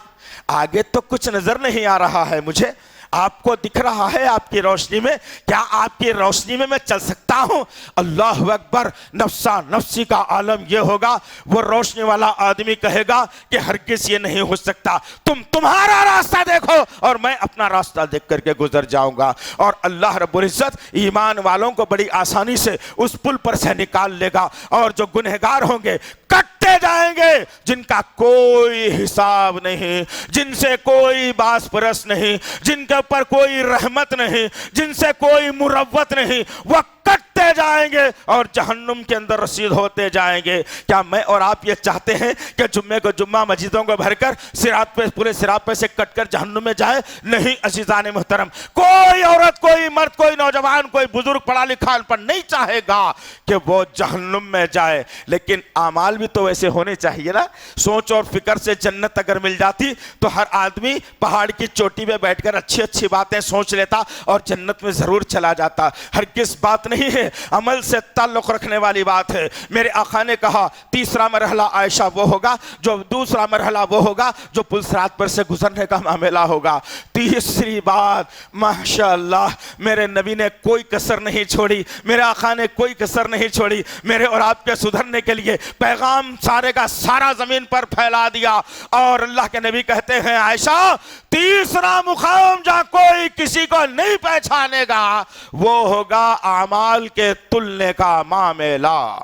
آگے تو کچھ نظر نہیں آ رہا ہے مجھے، آپ کو دکھ رہا ہے آپ کی روشنی میں، کیا آپ کی روشنی میں چل سکتا ہوں؟ اللہ اکبر، نفسا نفسی کا عالم یہ ہوگا، وہ روشنی والا آدمی کہے گا کہ ہرگز یہ نہیں ہو سکتا، تمہارا راستہ دیکھو اور میں اپنا راستہ دیکھ کر کے گزر جاؤں گا، اور اللہ رب العزت ایمان والوں کو بڑی آسانی سے اس پل پر سے نکال لے گا، اور جو گنہگار ہوں گے کٹتے جائیں گے، جن کا کوئی حساب نہیں، جن سے کوئی باس پرس نہیں، جن کے اوپر کوئی رحمت نہیں، جن سے کوئی مروت نہیں، وہ کٹتے جائیں گے اور جہنم کے اندر رسید ہوتے جائیں گے۔ کیا میں اور آپ یہ چاہتے ہیں کہ جمعے کو جمعہ مسجدوں کو بھر کر صراط پہ پورے صراط پہ سے کٹ کر جہنم میں جائے؟ نہیں عزیزان محترم، کوئی عورت، کوئی مرد، کوئی نوجوان، کوئی بزرگ، پڑھا لکھا ان پر نہیں چاہے گا کہ وہ جہنم میں جائے، لیکن اعمال بھی تو ویسے ہونے چاہیے نا۔ سوچ اور فکر سے جنت اگر مل جاتی تو ہر آدمی پہاڑ کی چوٹی پہ بیٹھ کر اچھی اچھی باتیں سوچ لیتا اور جنت میں ضرور چلا جاتا۔ ہرگز بات نہیں ہے، عمل سے تعلق رکھنے والی بات ہے۔ میرے آقا نے کہا تیسرا مرحلہ عائشہ وہ ہوگا جو، دوسرا مرحلہ وہ ہوگا جو پل صراط پر سے گزرنے کا معاملہ ہوگا۔ تیسری بات، ماشاءاللہ میرے نبی نے کوئی کسر نہیں چھوڑی، میرے آقا نے کوئی کسر نہیں چھوڑی، میرے اور آپ کے سدھرنے کے لیے پیغام سارے کا سارا زمین پر پھیلا دیا۔ اور اللہ کے نبی کہتے ہیں عائشہ تیسرا مقام جہاں کوئی کسی کو نہیں پہچانے گا وہ ہوگا اعمال کے تلنے کا معاملہ،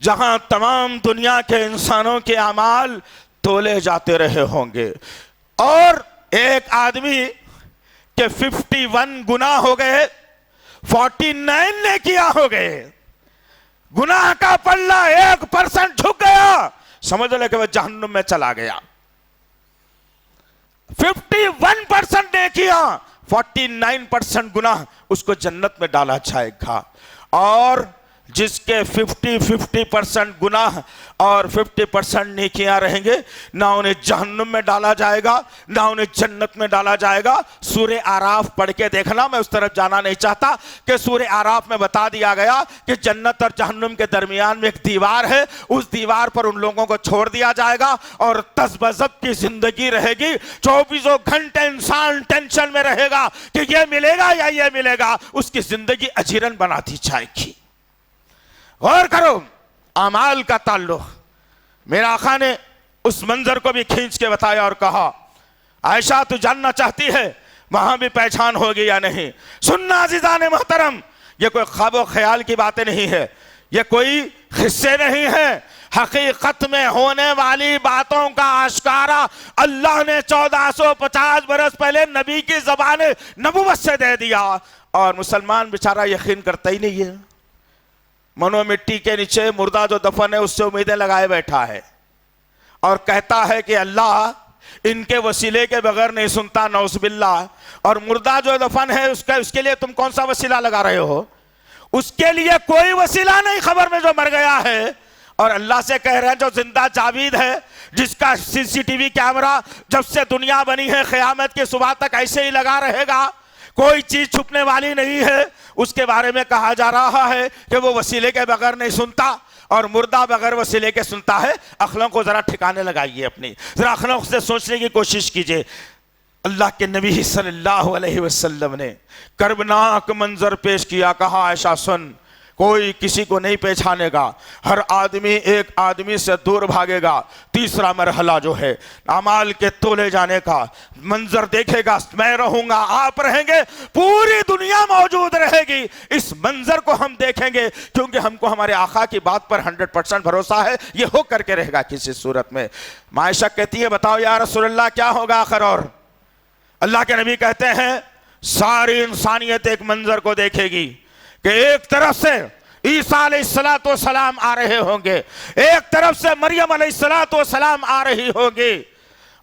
جہاں تمام دنیا کے انسانوں کے اعمال تولے جاتے رہے ہوں گے اور ایک آدمی کے 51 گناہ ہو گئے، 49 نے کیا ہو گئے، گناہ کا پلہ 1% جھک گیا، سمجھ لے کہ وہ جہنم میں چلا گیا۔ 51% نے کیا، 49% گناہ اس کو جنت میں ڈالا جائے گا، اور جس کے 50% گناہ اور 50% نیکیاں رہیں گے، نہ انہیں جہنم میں ڈالا جائے گا نہ انہیں جنت میں ڈالا جائے گا۔ سورہ اعراف پڑھ کے دیکھنا، میں اس طرف جانا نہیں چاہتا، کہ سورہ اعراف میں بتا دیا گیا کہ جنت اور جہنم کے درمیان میں ایک دیوار ہے، اس دیوار پر ان لوگوں کو چھوڑ دیا جائے گا اور تذبذب کی زندگی رہے گی۔ 24 گھنٹے انسان ٹینشن میں رہے گا کہ یہ ملے گا یا یہ ملے گا، اس کی زندگی اجیرن بنا دی جائے گی۔ غور کرو، اعمال کا تعلق، میرا آقا نے اس منظر کو بھی کھینچ کے بتایا اور کہا عائشہ تو جاننا چاہتی ہے وہاں بھی پہچان ہوگی یا نہیں؟ سننا عزیزان محترم، یہ کوئی خواب و خیال کی باتیں نہیں ہے، یہ کوئی قصے نہیں ہے، حقیقت میں ہونے والی باتوں کا آشکارا اللہ نے 1450 برس پہلے نبی کی زبان نبوت سے دے دیا، اور مسلمان بیچارہ یقین کرتا ہی نہیں ہے۔ منو مٹی کے نیچے مردہ جو دفن ہے اس سے امیدیں لگائے بیٹھا ہے اور کہتا ہے کہ اللہ ان کے وسیلے کے بغیر نہیں سنتا، نعوذ باللہ، اور مردہ جو دفن ہے اس کے لیے تم کون سا وسیلہ لگا رہے ہو؟ اس کے لیے کوئی وسیلہ نہیں خبر میں جو مر گیا ہے، اور اللہ سے کہہ رہے ہیں جو زندہ جاوید ہے، جس کا CCTV کیمرہ جب سے دنیا بنی ہے قیامت کی صبح تک ایسے ہی لگا رہے گا، کوئی چیز چھپنے والی نہیں ہے، اس کے بارے میں کہا جا رہا ہے کہ وہ وسیلے کے بغیر نہیں سنتا اور مردہ بغیر وسیلے کے سنتا ہے۔ عقلوں کو ذرا ٹھکانے لگائیے، اپنی ذرا عقلوں سے سوچنے کی کوشش کیجئے۔ اللہ کے نبی صلی اللہ علیہ وسلم نے کربناک منظر پیش کیا، کہا عائشہ سن، کوئی کسی کو نہیں پہچانے گا، ہر آدمی ایک آدمی سے دور بھاگے گا۔ تیسرا مرحلہ جو ہے اعمال کے تولے جانے کا منظر دیکھے گا، میں رہوں گا، آپ رہیں گے، پوری دنیا موجود رہے گی، اس منظر کو ہم دیکھیں گے کیونکہ ہم کو ہمارے آقا کی بات پر 100% بھروسہ ہے، یہ ہو کر کے رہے گا کسی صورت میں۔ عائشہ کہتی ہے بتاؤ یا رسول اللہ کیا ہوگا آخر؟ اور اللہ کے نبی کہتے ہیں ساری انسانیت ایک منظر کو دیکھے گی کہ ایک طرف سے عیسیٰ علیہ السلام آ رہے ہوں گے، ایک طرف سے مریم علیہ السلام آ رہی ہوگی،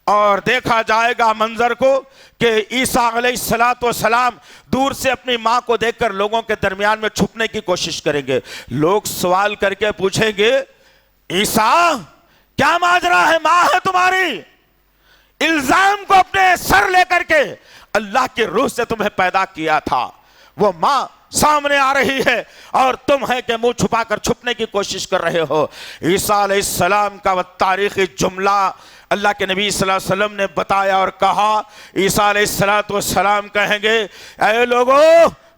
اور دیکھا جائے گا منظر کو کہ عیسیٰ علیہ السلام دور سے اپنی ماں کو دیکھ کر لوگوں کے درمیان میں چھپنے کی کوشش کریں گے۔ لوگ سوال کر کے پوچھیں گے عیسیٰ کیا ماجرا ہے، ماں ہے تمہاری، الزام کو اپنے سر لے کر کے اللہ کی روح سے تمہیں پیدا کیا تھا، وہ ماں سامنے آ رہی ہے اور تم ہے کہ منہ چھپا کر چھپنے کی کوشش کر رہے ہو۔ عیسیٰ علیہ السلام کا وہ تاریخی جملہ اللہ کے نبی صلی اللہ علیہ وسلم نے بتایا اور کہا، عیسیٰ علیہ السلام کہیں گے اے لوگو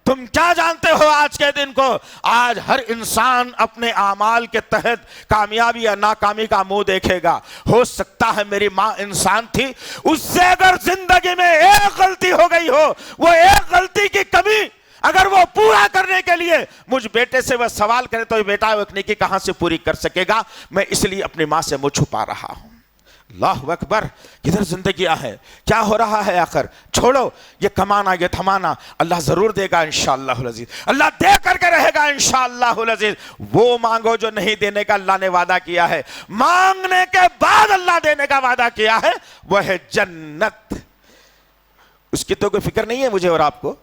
تم کیا جانتے ہو آج کے دن کو؟ آج ہر انسان اپنے اعمال کے تحت کامیابی یا ناکامی کا منہ دیکھے گا۔ ہو سکتا ہے میری ماں انسان تھی، اس سے اگر زندگی میں ایک غلطی ہو گئی ہو، وہ ایک غلطی کی کمی اگر وہ پورا کرنے کے لیے مجھ بیٹے سے وہ سوال کرے تو یہ بیٹا وہ نیکی کہاں سے پوری کر سکے گا؟ میں اس لیے اپنی ماں سے منہ چھپا رہا ہوں۔ اللہ اکبر، کدھر زندگیاں ہے، کیا ہو رہا ہے آخر؟ چھوڑو یہ کمانا یہ تھمانا، اللہ ضرور دے گا انشاءاللہ العزیز، اللہ دے کر کے رہے گا انشاءاللہ العزیز۔ وہ مانگو جو نہیں دینے کا اللہ نے وعدہ کیا ہے، مانگنے کے بعد اللہ دینے کا وعدہ کیا ہے، وہ ہے جنت۔ اس کی تو کوئی فکر نہیں ہے مجھے اور آپ کو،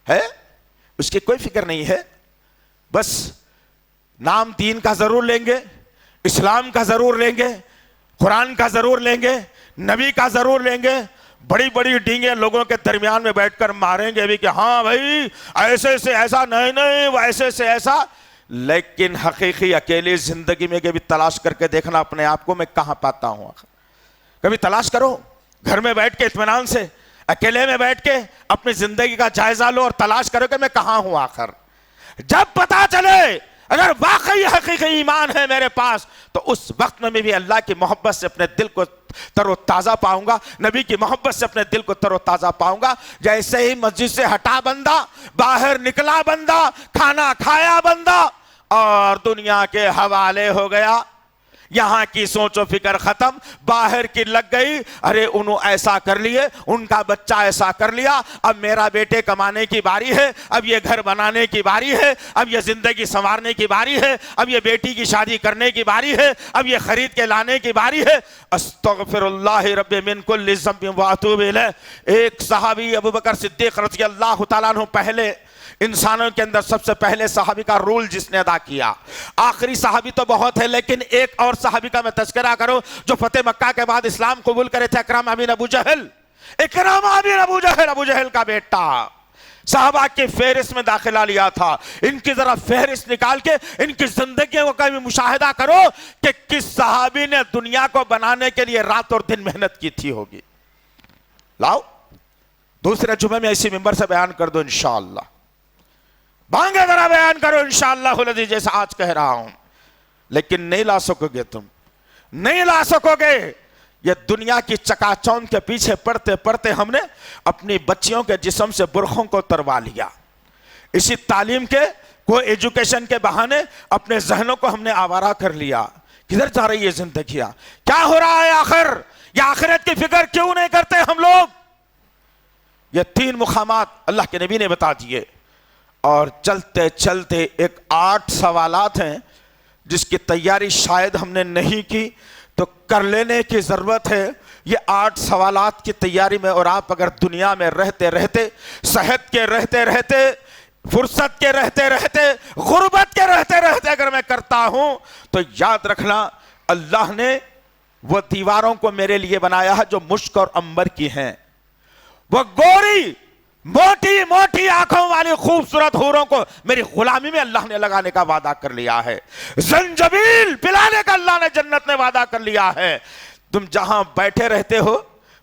ہے اس کی کوئی فکر نہیں ہے، بس نام دین کا ضرور لیں گے، اسلام کا ضرور لیں گے، قرآن کا ضرور لیں گے، نبی کا ضرور لیں گے، بڑی بڑی ڈینگیں لوگوں کے درمیان میں بیٹھ کر ماریں گے بھی کہ ہاں بھائی ایسے سے ایسا، نہیں وہ ایسے سے ایسا، لیکن حقیقی اکیلی زندگی میں کبھی تلاش کر کے دیکھنا اپنے آپ کو میں کہاں پاتا ہوں آخر۔ کبھی تلاش کرو، گھر میں بیٹھ کے اطمینان سے اکیلے میں بیٹھ کے اپنی زندگی کا جائزہ لو اور تلاش کرو کہ میں کہاں ہوں آخر۔ جب پتا چلے اگر واقعی حقیقی ایمان ہے میرے پاس تو اس وقت میں بھی اللہ کی محبت سے اپنے دل کو تر و تازہ پاؤں گا، نبی کی محبت سے اپنے دل کو تر و تازہ پاؤں گا۔ جیسے ہی مسجد سے ہٹا بندہ، باہر نکلا بندہ، کھانا کھایا بندہ اور دنیا کے حوالے ہو گیا، یہاں کی سوچ و فکر ختم، باہر کی لگ گئی، ارے انہوں ایسا کر لیے، ان کا بچہ ایسا کر لیا، اب میرا بیٹے کمانے کی باری ہے، اب یہ گھر بنانے کی باری ہے، اب یہ زندگی سنوارنے کی باری ہے، اب یہ بیٹی کی شادی کرنے کی باری ہے، اب یہ خرید کے لانے کی باری ہے۔ استغفر اللہ رب من کل ذنب واتوب الیہ۔ ایک صحابی ابوبکر صدیق رضی اللہ تعالیٰ عنہ پہلے انسانوں کے اندر سب سے پہلے صحابی کا رول جس نے ادا کیا، آخری صحابی تو بہت ہے لیکن ایک اور صحابی کا میں تذکرہ کروں جو فتح مکہ کے بعد اسلام قبول کرے تھے، اکرمہ بن ابو جہل۔ اکرمہ بن ابو جہل، ابو جہل کا بیٹا، صحابہ کی فہرست میں داخلہ لیا تھا۔ ان کی ذرا فہرست نکال کے ان کی زندگیوں کا بھی مشاہدہ کرو کہ کس صحابی نے دنیا کو بنانے کے لیے رات اور دن محنت کی تھی ہوگی۔ لاؤ دوسرے جمعے میں اسی ممبر سے بیان کر دو انشاءاللہ، بانگے ذرا بیان کرو انشاءاللہ العزیز جیسا آج کہہ رہا ہوں، لیکن نہیں لا سکو گے، تم نہیں لا سکو گے۔ یہ دنیا کی چکا چوند کے پیچھے پڑتے پڑتے ہم نے اپنی بچیوں کے جسم سے برخوں کو تروا لیا، اسی تعلیم کے کوئی ایجوکیشن کے بہانے اپنے ذہنوں کو ہم نے آوارہ کر لیا۔ کدھر جا رہی ہے زندگیاں؟ کیا ہو رہا ہے آخر؟ یہ آخرت کی فکر کیوں نہیں کرتے ہم لوگ؟ یہ 3 مقامات اللہ کے نبی نے بتا دیے، اور چلتے چلتے ایک 8 سوالات ہیں جس کی تیاری شاید ہم نے نہیں کی تو کر لینے کی ضرورت ہے۔ یہ 8 سوالات کی تیاری میں اور آپ اگر دنیا میں رہتے رہتے، صحت کے رہتے رہتے، فرصت کے رہتے رہتے، غربت کے رہتے رہتے اگر میں کرتا ہوں تو یاد رکھنا اللہ نے وہ دیواروں کو میرے لیے بنایا ہے جو مشک اور عنبر کی ہیں، وہ گوری موٹی موٹی آنکھوں والی خوبصورت حوروں کو میری غلامی میں اللہ نے لگانے کا وعدہ کر لیا ہے، زنجبیل پلانے کا اللہ نے جنت میں وعدہ کر لیا ہے۔ تم جہاں بیٹھے رہتے ہو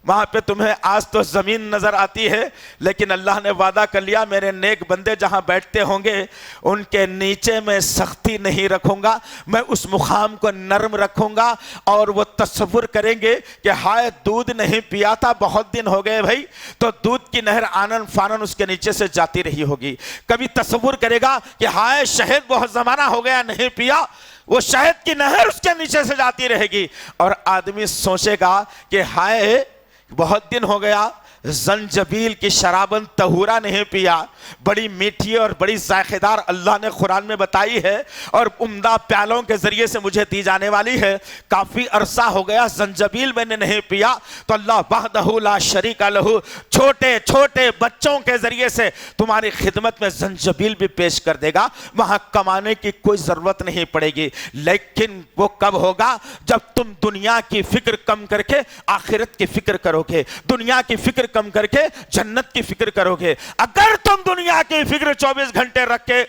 وہاں پہ تمہیں آج تو زمین نظر آتی ہے، لیکن اللہ نے وعدہ کر لیا میرے نیک بندے جہاں بیٹھتے ہوں گے ان کے نیچے میں سختی نہیں رکھوں گا، میں اس مقام کو نرم رکھوں گا، اور وہ تصور کریں گے کہ ہائے دودھ نہیں پیا تھا بہت دن ہو گئے بھائی، تو دودھ کی نہر آنن فانن اس کے نیچے سے جاتی رہی ہوگی۔ کبھی تصور کرے گا کہ ہائے شہد بہت زمانہ ہو گیا نہیں پیا، وہ شہد کی نہر اس کے نیچے سے جاتی رہے گی، اور آدمی سوچے گا کہ ہائے بہت دن ہو گیا زنجبیل کی شرابن طہورا نہیں پیا، بڑی میٹھی اور بڑی ذائقہ دار اللہ نے قرآن میں بتائی ہے اور عمدہ پیالوں کے ذریعے سے مجھے دی جانے والی ہے، کافی عرصہ ہو گیا زنجبیل میں نے نہیں پیا، تو اللہ وحدہ لا شریک لہ چھوٹے چھوٹے بچوں کے ذریعے سے تمہاری خدمت میں زنجبیل بھی پیش کر دے گا، وہاں کمانے کی کوئی ضرورت نہیں پڑے گی۔ لیکن وہ کب ہوگا؟ جب تم دنیا کی فکر کم کر کے آخرت کی فکر کرو گے، دنیا کی فکر کم کر کے جنت کی فکر کرو گے۔ اگر تم دنیا کی فکر 24 گھنٹے رکھ کے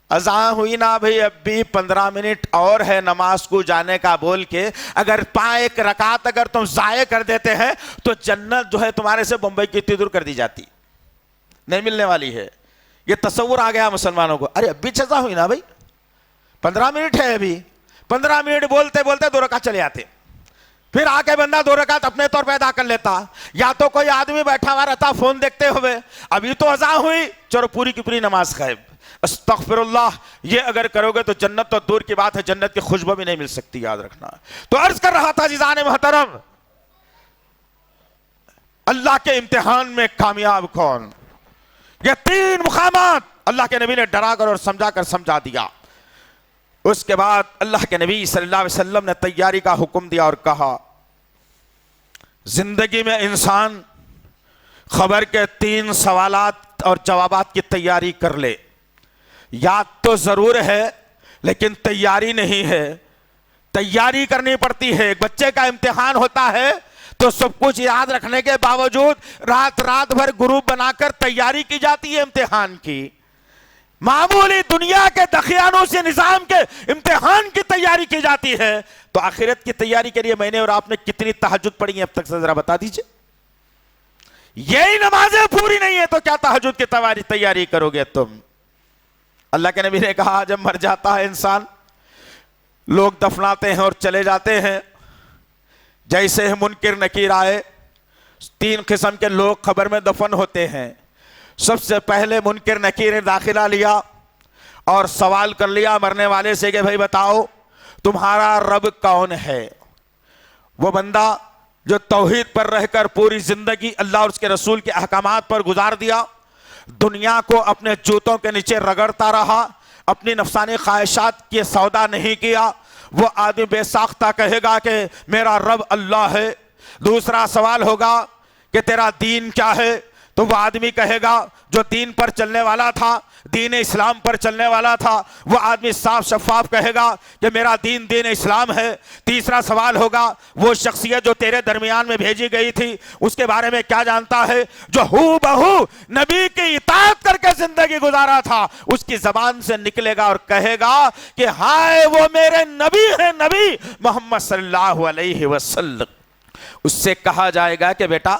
اذان ہوئی نا بھئی اب بھی 15 منٹ اور ہے نماز کو جانے کا بول کے اگر 5 رکعت اگر تم ضائع کر دیتے ہیں تو جنت جو ہے تمہارے سے بمبئی کی اتنی دور کر دی جاتی، نہیں ملنے والی ہے۔ یہ تصور آ گیا مسلمانوں کو، ارے اب بھی اذان ہوئی نا بھئی 15 منٹ ہے، ابھی 15 منٹ بولتے بولتے 2 رکعت چلے آتے، پھر آ کے بندہ 2 رکعت اپنے طور پہ ادا کر لیتا، یا تو کوئی آدمی بیٹھا ہوا رہتا فون دیکھتے ہوئے، ابھی تو اذان ہوئی چلو پوری کی پوری نماز غائب، استغفر اللہ، یہ اگر کرو گے تو جنت تو دور کی بات ہے، جنت کی خوشبو بھی نہیں مل سکتی، یاد رکھنا۔ تو عرض کر رہا تھا عزیزان محترم، اللہ کے امتحان میں کامیاب کون؟ یہ 3 مقامات اللہ کے نبی نے ڈرا کر اور سمجھا دیا۔ اس کے بعد اللہ کے نبی صلی اللہ علیہ وسلم نے تیاری کا حکم دیا اور کہا زندگی میں انسان خبر کے 3 سوالات اور جوابات کی تیاری کر لے۔ یاد تو ضرور ہے لیکن تیاری نہیں ہے، تیاری کرنی پڑتی ہے۔ ایک بچے کا امتحان ہوتا ہے تو سب کچھ یاد رکھنے کے باوجود رات بھر گروپ بنا کر تیاری کی جاتی ہے امتحان کی۔ معمولی دنیا کے دخیانوں سے نظام کے امتحان کی تیاری کی جاتی ہے، تو آخرت کی تیاری کے لیے میں نے اور آپ نے کتنی تہجد پڑھی ہیں اب تک سے ذرا بتا دیجئے۔ یہی نمازیں پوری نہیں ہے تو کیا تہجد کی تیاری کرو گے تم؟ اللہ کے نبی نے کہا جب مر جاتا ہے انسان، لوگ دفناتے ہیں اور چلے جاتے ہیں، جیسے منکر نکیر آئے، 3 قسم کے لوگ قبر میں دفن ہوتے ہیں۔ سب سے پہلے منکر نکیر نے داخلہ لیا اور سوال کر لیا مرنے والے سے کہ بھائی بتاؤ تمہارا رب کون ہے؟ وہ بندہ جو توحید پر رہ کر پوری زندگی اللہ اور اس کے رسول کے احکامات پر گزار دیا، دنیا کو اپنے جوتوں کے نیچے رگڑتا رہا، اپنی نفسانی خواہشات کی سودا نہیں کیا، وہ آدمی بے ساختہ کہے گا کہ میرا رب اللہ ہے۔ دوسرا سوال ہوگا کہ تیرا دین کیا ہے؟ تو وہ آدمی کہے گا جو دین پر چلنے والا تھا، دین اسلام پر چلنے والا تھا، وہ آدمی صاف شفاف کہے گا کہ میرا دین اسلام ہے۔ تیسرا سوال ہوگا وہ شخصیت جو تیرے درمیان میں بھیجی گئی تھی اس کے بارے میں کیا جانتا ہے؟ جو ہو بہو نبی کی اطاعت کر کے زندگی گزارا تھا، اس کی زبان سے نکلے گا اور کہے گا کہ ہائے وہ میرے نبی ہیں، نبی محمد صلی اللہ علیہ وسلم۔ اس سے کہا جائے گا کہ بیٹا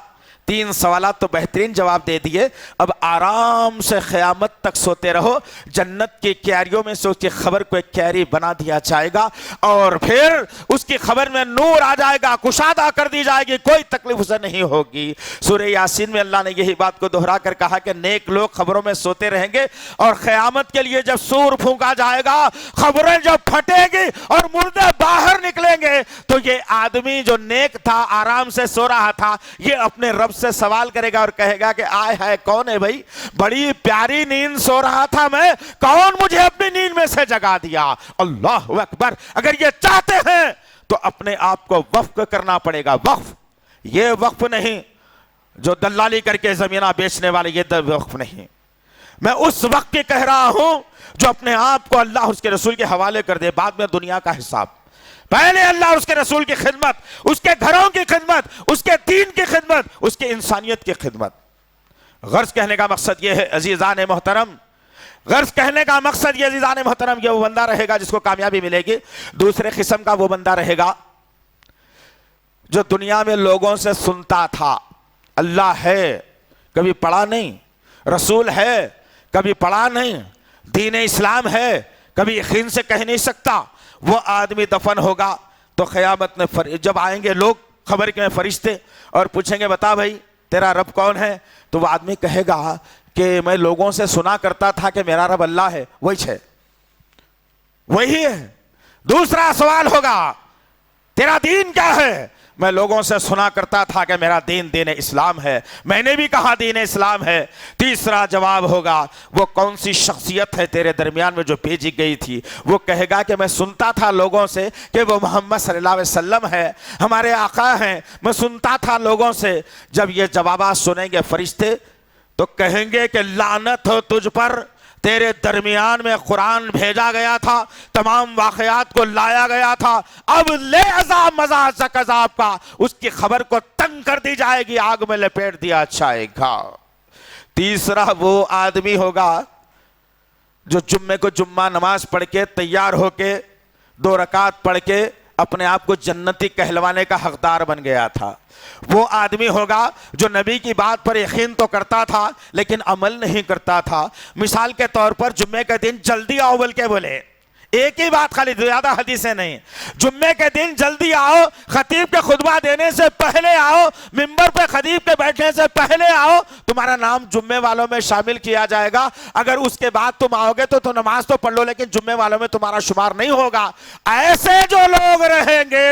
3 سوالات تو بہترین جواب دے دیے، اب آرام سے قیامت تک سوتے رہو، جنت کی کیاریوں میں سے اس کی خبر کو ایک کیاری بنا دیا جائے گا اور پھر اس کی خبر میں نور آ جائے گا، کشادہ کر دی جائے گی، کوئی تکلیف اسے نہیں ہوگی۔ سورہ یاسین میں اللہ نے یہی بات کو دہرا کر کہا کہ نیک لوگ خبروں میں سوتے رہیں گے اور قیامت کے لیے جب سور پھونکا جائے گا، خبریں جب پھٹیں گی اور مردے باہر نکلیں گے، تو یہ آدمی جو نیک تھا، آرام سے سو رہا تھا، یہ اپنے رب سے سوال کرے گا اور کہے گا کہ آئے ہے کون ہے بھائی، بڑی پیاری نیند سو رہا تھا میں، کون مجھے اپنی نیند میں سے جگا دیا؟ اللہ اکبر۔ اگر یہ چاہتے ہیں تو اپنے آپ کو وقف کرنا پڑے گا۔ وقف، یہ وقف نہیں جو دلالی کر کے زمینہ بیچنے والے، یہ وقف نہیں، میں اس وقت کی کہہ رہا ہوں جو اپنے آپ کو اللہ اس کے رسول کے حوالے کر دے، بعد میں دنیا کا حساب، پہلے اللہ اور اس کے رسول کی خدمت، اس کے گھروں کی خدمت، اس کے دین کی خدمت، اس کی انسانیت کی خدمت۔ غرض کہنے کا مقصد یہ ہے عزیزان محترم، غرض کہنے کا مقصد یہ عزیزان محترم، یہ وہ بندہ رہے گا جس کو کامیابی ملے گی۔ دوسرے قسم کا وہ بندہ رہے گا جو دنیا میں لوگوں سے سنتا تھا اللہ ہے، کبھی پڑھا نہیں، رسول ہے، کبھی پڑھا نہیں، دین اسلام ہے، کبھی یقین سے کہہ نہیں سکتا، وہ آدمی دفن ہوگا تو قیامت میں جب آئیں گے لوگ خبر کے میں فرشتے اور پوچھیں گے بتا بھائی تیرا رب کون ہے، تو وہ آدمی کہے گا کہ میں لوگوں سے سنا کرتا تھا کہ میرا رب اللہ ہے، وہی ہے۔ دوسرا سوال ہوگا تیرا دین کیا ہے؟ میں لوگوں سے سنا کرتا تھا کہ میرا دین اسلام ہے، میں نے بھی کہا دین اسلام ہے۔ تیسرا جواب ہوگا وہ کون سی شخصیت ہے تیرے درمیان میں جو بھیجی گئی تھی؟ وہ کہے گا کہ میں سنتا تھا لوگوں سے کہ وہ محمد صلی اللہ علیہ وسلم ہے، ہمارے آقا ہیں، میں سنتا تھا لوگوں سے۔ جب یہ جوابات سنیں گے فرشتے تو کہیں گے کہ لعنت ہو تجھ پر، تیرے درمیان میں قرآن بھیجا گیا تھا، تمام واقعات کو لایا گیا تھا، اب لے عذاب مزہ عذاب کا، اس کی خبر کو تنگ کر دی جائے گی، آگ میں لپیٹ دیا جائے گا۔ تیسرا وہ آدمی ہوگا جو جمعے کو جمعہ نماز پڑھ کے تیار ہو کے 2 رکعت پڑھ کے اپنے آپ کو جنتی کہلوانے کا حقدار بن گیا تھا۔ وہ آدمی ہوگا جو نبی کی بات پر یقین تو کرتا تھا لیکن عمل نہیں کرتا تھا۔ مثال کے طور پر جمعے کے دن جلدی آؤ بول کے بولے، ایک ہی بات خالی، زیادہ حدیثیں نہیں. جمعے کے دن جلدی آؤ، خطیب کے خطبہ دینے سے پہلے آؤ، ممبر پہ خطیب کے بیٹھنے سے پہلے آؤ، تمہارا نام جمعے والوں میں شامل کیا جائے گا. اگر اس کے بعد تم آؤ گے تو نماز تو پڑھ لو، لیکن جمعے والوں میں تمہارا شمار نہیں ہوگا. ایسے جو لوگ رہیں گے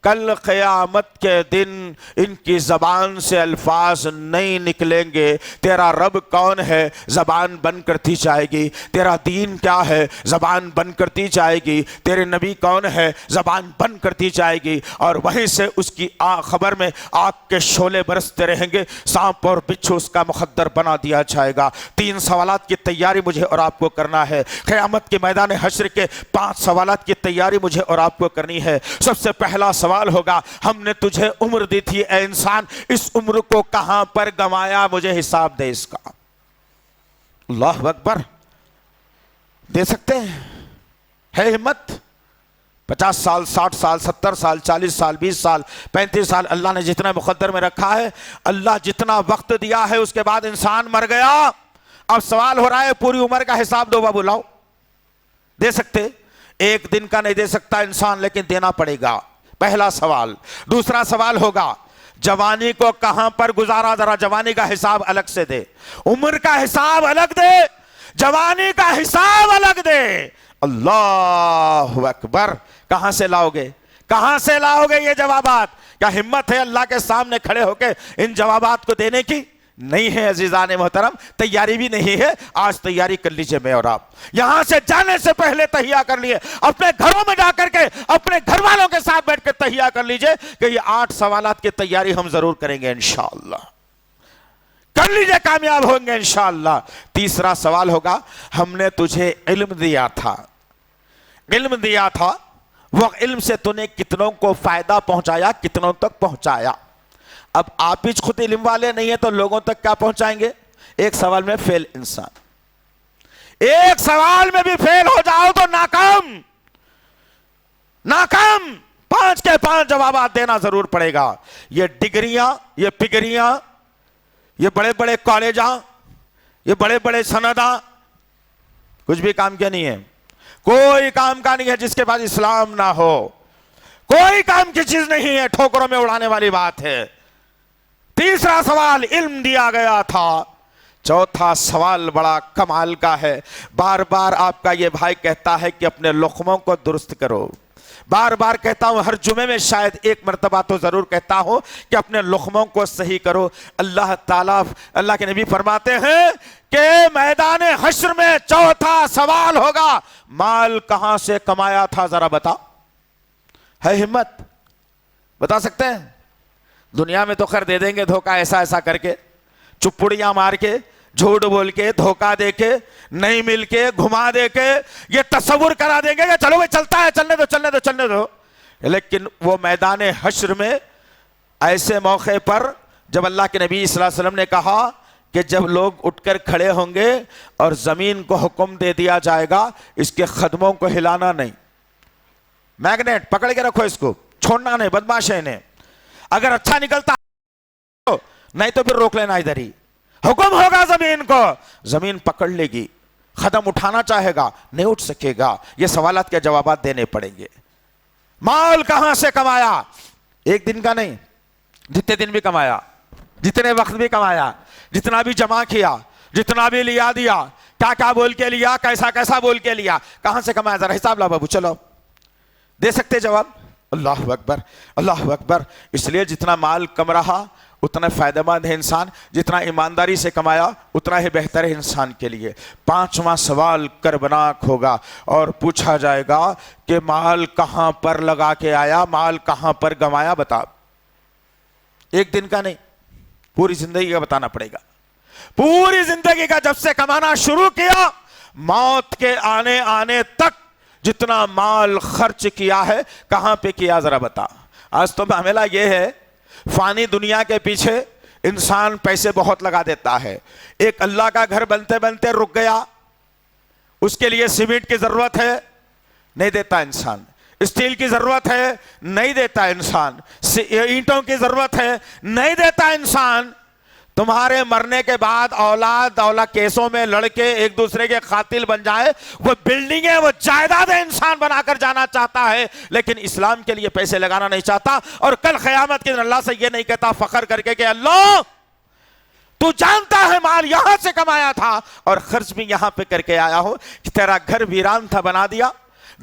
کل قیامت کے دن ان کی زبان سے الفاظ نہیں نکلیں گے. تیرا رب کون ہے؟ زبان بند کرتی جائے گی. تیرا دین کیا ہے؟ زبان بند کرتی جائے گی. تیرے نبی کون ہے؟ زبان بند کرتی جائے گی. اور وہیں سے اس کی خبر میں آگ کے شعلے برستے رہیں گے. سانپ اور بچھو اس کا مخدر بنا دیا جائے گا. 3 سوالات کی تیاری مجھے اور آپ کو کرنا ہے. قیامت کے میدان حشر کے 5 سوالات کی تیاری مجھے اور آپ کو کرنی ہے. سب سے پہلا سوال ہوگا، ہم نے تجھے عمر دی تھی اے انسان، اس عمر کو کہاں پر گنوایا؟ مجھے حساب دے اس کا. اللہ اکبر. دے سکتے ہیں؟ ہے ہمت؟ 50 سال، 60 سال، 70 سال، 40 سال، 20 سال، 35 سال، اللہ نے جتنا مقدر میں رکھا ہے، اللہ جتنا وقت دیا ہے، اس کے بعد انسان مر گیا. اب سوال ہو رہا ہے پوری عمر کا حساب دو بابو لاؤ. دے سکتے؟ ایک دن کا نہیں دے سکتا انسان، لیکن دینا پڑے گا. پہلا سوال. دوسرا سوال ہوگا، جوانی کو کہاں پر گزارا؟ ذرا جوانی کا حساب الگ سے دے. عمر کا حساب الگ دے، جوانی کا حساب الگ دے. اللہ اکبر. کہاں سے لاؤ گے؟ کہاں سے لاؤ گے یہ جوابات؟ کیا ہمت ہے اللہ کے سامنے کھڑے ہو کے ان جوابات کو دینے کی؟ نہیں ہے عزیزان محترم. تیاری بھی نہیں ہے. آج تیاری کر لیجئے میں اور آپ. یہاں سے جانے سے پہلے تہیا کر لیے. اپنے گھروں میں جا کر کے اپنے گھر والوں کے ساتھ بیٹھ کے تہیا کر لیجئے کہ یہ 8 سوالات کی تیاری ہم ضرور کریں گے انشاءاللہ. کر لیجئے، کامیاب ہوں گے انشاءاللہ. تیسرا سوال ہوگا، ہم نے تجھے علم دیا تھا. علم دیا تھا، وہ علم سے تو نے کتنوں کو فائدہ پہنچایا، کتنوں تک پہنچایا؟ اب آپ ہی خود علم والے نہیں ہیں تو لوگوں تک کیا پہنچائیں گے؟ ایک سوال میں فیل انسان. ایک سوال میں بھی فیل ہو جاؤ تو ناکام. ناکام. 5 کے 5 جوابات دینا ضرور پڑے گا. یہ ڈگریاں، یہ پگریاں، یہ بڑے بڑے کالجاں، یہ بڑے بڑے سنداں کچھ بھی کام کے نہیں ہے. کوئی کام کا نہیں ہے جس کے بعد اسلام نہ ہو. کوئی کام کی چیز نہیں ہے، ٹھوکروں میں اڑانے والی بات ہے. تیسرا سوال علم دیا گیا تھا. چوتھا سوال بڑا کمال کا ہے. بار بار آپ کا یہ بھائی کہتا ہے کہ اپنے لقموں کو درست کرو. بار بار کہتا ہوں، ہر جمعے میں شاید ایک مرتبہ تو ضرور کہتا ہوں کہ اپنے لقموں کو صحیح کرو. اللہ تعالیٰ، اللہ کے نبی فرماتے ہیں کہ میدان حشر میں چوتھا سوال ہوگا، مال کہاں سے کمایا تھا؟ ذرا بتا. ہے ہمت؟ بتا سکتے ہیں؟ دنیا میں تو خیر دے دیں گے دھوکہ ایسا ایسا کر کے، چپڑیاں مار کے، جھوٹ بول کے، دھوکہ دے کے، نہیں مل کے، گھما دے کے، یہ تصور کرا دیں گے کہ چلو بھائی چلتا ہے، چلنے دو چلنے دو چلنے دو. لیکن وہ میدان حشر میں ایسے موقع پر جب اللہ کے نبی صلی اللہ علیہ وسلم نے کہا کہ جب لوگ اٹھ کر کھڑے ہوں گے اور زمین کو حکم دے دیا جائے گا اس کے قدموں کو ہلانا نہیں. میگنیٹ پکڑ کے رکھو، اس کو چھوڑنا نہیں، بدماش ہے انہیں. اگر اچھا نکلتا نہیں تو پھر روک لینا ادھر ہی. حکم ہوگا زمین کو، زمین پکڑ لے گی. قدم اٹھانا چاہے گا نہیں اٹھ سکے گا. یہ سوالات کے جوابات دینے پڑیں گے. مال کہاں سے کمایا؟ ایک دن کا نہیں، جتنے دن بھی کمایا، جتنے وقت بھی کمایا، جتنا بھی جمع کیا، جتنا بھی لیا دیا، کیا کیا بول کے لیا، کیسا کیسا بول کے لیا، کہاں سے کمایا؟ ذرا حساب لا بابو. چلو دے سکتے جواب؟ اللہ اکبر، اللہ اکبر. اس لیے جتنا مال کم رہا اتنا فائدہ مند ہے انسان، جتنا ایمانداری سے کمایا اتنا ہی بہتر ہے انسان کے لیے. 5واں سوال کربناک ہوگا اور پوچھا جائے گا کہ مال کہاں پر لگا کے آیا، مال کہاں پر گنوایا؟ بتا. ایک دن کا نہیں، پوری زندگی کا بتانا پڑے گا. پوری زندگی کا، جب سے کمانا شروع کیا موت کے آنے آنے تک جتنا مال خرچ کیا ہے کہاں پہ کیا؟ ذرا بتا. آج تو معاملہ یہ ہے، فانی دنیا کے پیچھے انسان پیسے بہت لگا دیتا ہے. ایک اللہ کا گھر بنتے بنتے رک گیا، اس کے لیے سیمنٹ کی ضرورت ہے، نہیں دیتا انسان. اسٹیل کی ضرورت ہے، نہیں دیتا انسان. اینٹوں کی ضرورت ہے، نہیں دیتا انسان. تمہارے مرنے کے بعد اولاد کیسوں میں لڑکے ایک دوسرے کے قاتل بن جائے، وہ بلڈنگیں وہ جائیدادیں انسان بنا کر جانا چاہتا ہے، لیکن اسلام کے لیے پیسے لگانا نہیں چاہتا. اور کل قیامت کے دن اللہ سے یہ نہیں کہتا فخر کر کے کہ اللہ تو جانتا ہے مال یہاں سے کمایا تھا اور خرچ بھی یہاں پہ کر کے آیا ہوں، کہ تیرا گھر ویران تھا بنا دیا،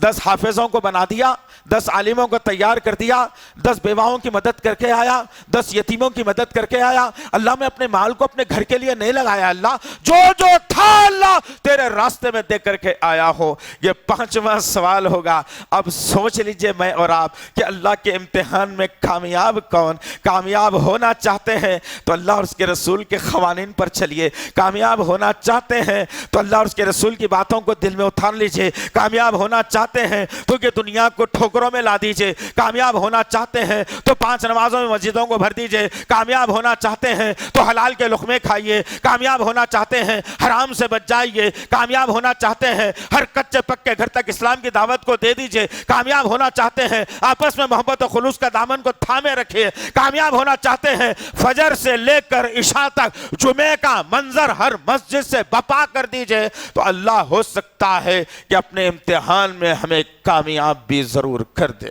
10 حافظوں کو بنا دیا، 10 عالموں کو تیار کر دیا، 10 بیواؤں کی مدد کر کے آیا، 10 یتیموں کی مدد کر کے آیا. اللہ میں اپنے مال کو اپنے گھر کے لیے نہیں لگایا، اللہ جو جو تھا اللہ تیرے راستے میں دے کر کے آیا ہو. یہ 5واں سوال ہوگا. اب سوچ لیجئے میں اور آپ کہ اللہ کے امتحان میں کامیاب کون؟ کامیاب ہونا چاہتے ہیں تو اللہ اور اس کے رسول کے قوانین پر چلیے. کامیاب ہونا چاہتے ہیں تو اللہ اور اس کے رسول کی باتوں کو دل میں اتار لیجئے. کامیاب ہونا چاہتے ہیں تو کہ دنیا کو ٹھوکروں میں لا دیجئے. کامیاب ہونا چاہتے ہیں تو 5 نمازوں میں مسجدوں کو بھر دیجئے. کامیاب ہونا چاہتے ہیں تو حلال کے لقمے کھائیے. کامیاب ہونا چاہتے ہیں حرام سے بچ جائیے. کامیاب ہونا چاہتے ہیں ہر کچے پکے گھر تک اسلام کی دعوت کو دے دیجئے. کامیاب ہونا چاہتے ہیں آپس میں محبت و خلوص کا دامن کو تھامے رکھیے. کامیاب ہونا چاہتے ہیں فجر سے لے کر عشاء تک جمعے کا منظر ہر مسجد سے بپا کر دیجئے. تو اللہ ہو سکتا ہے کہ اپنے امتحان میں ہمیں کامیاب بھی ضرور کر دے.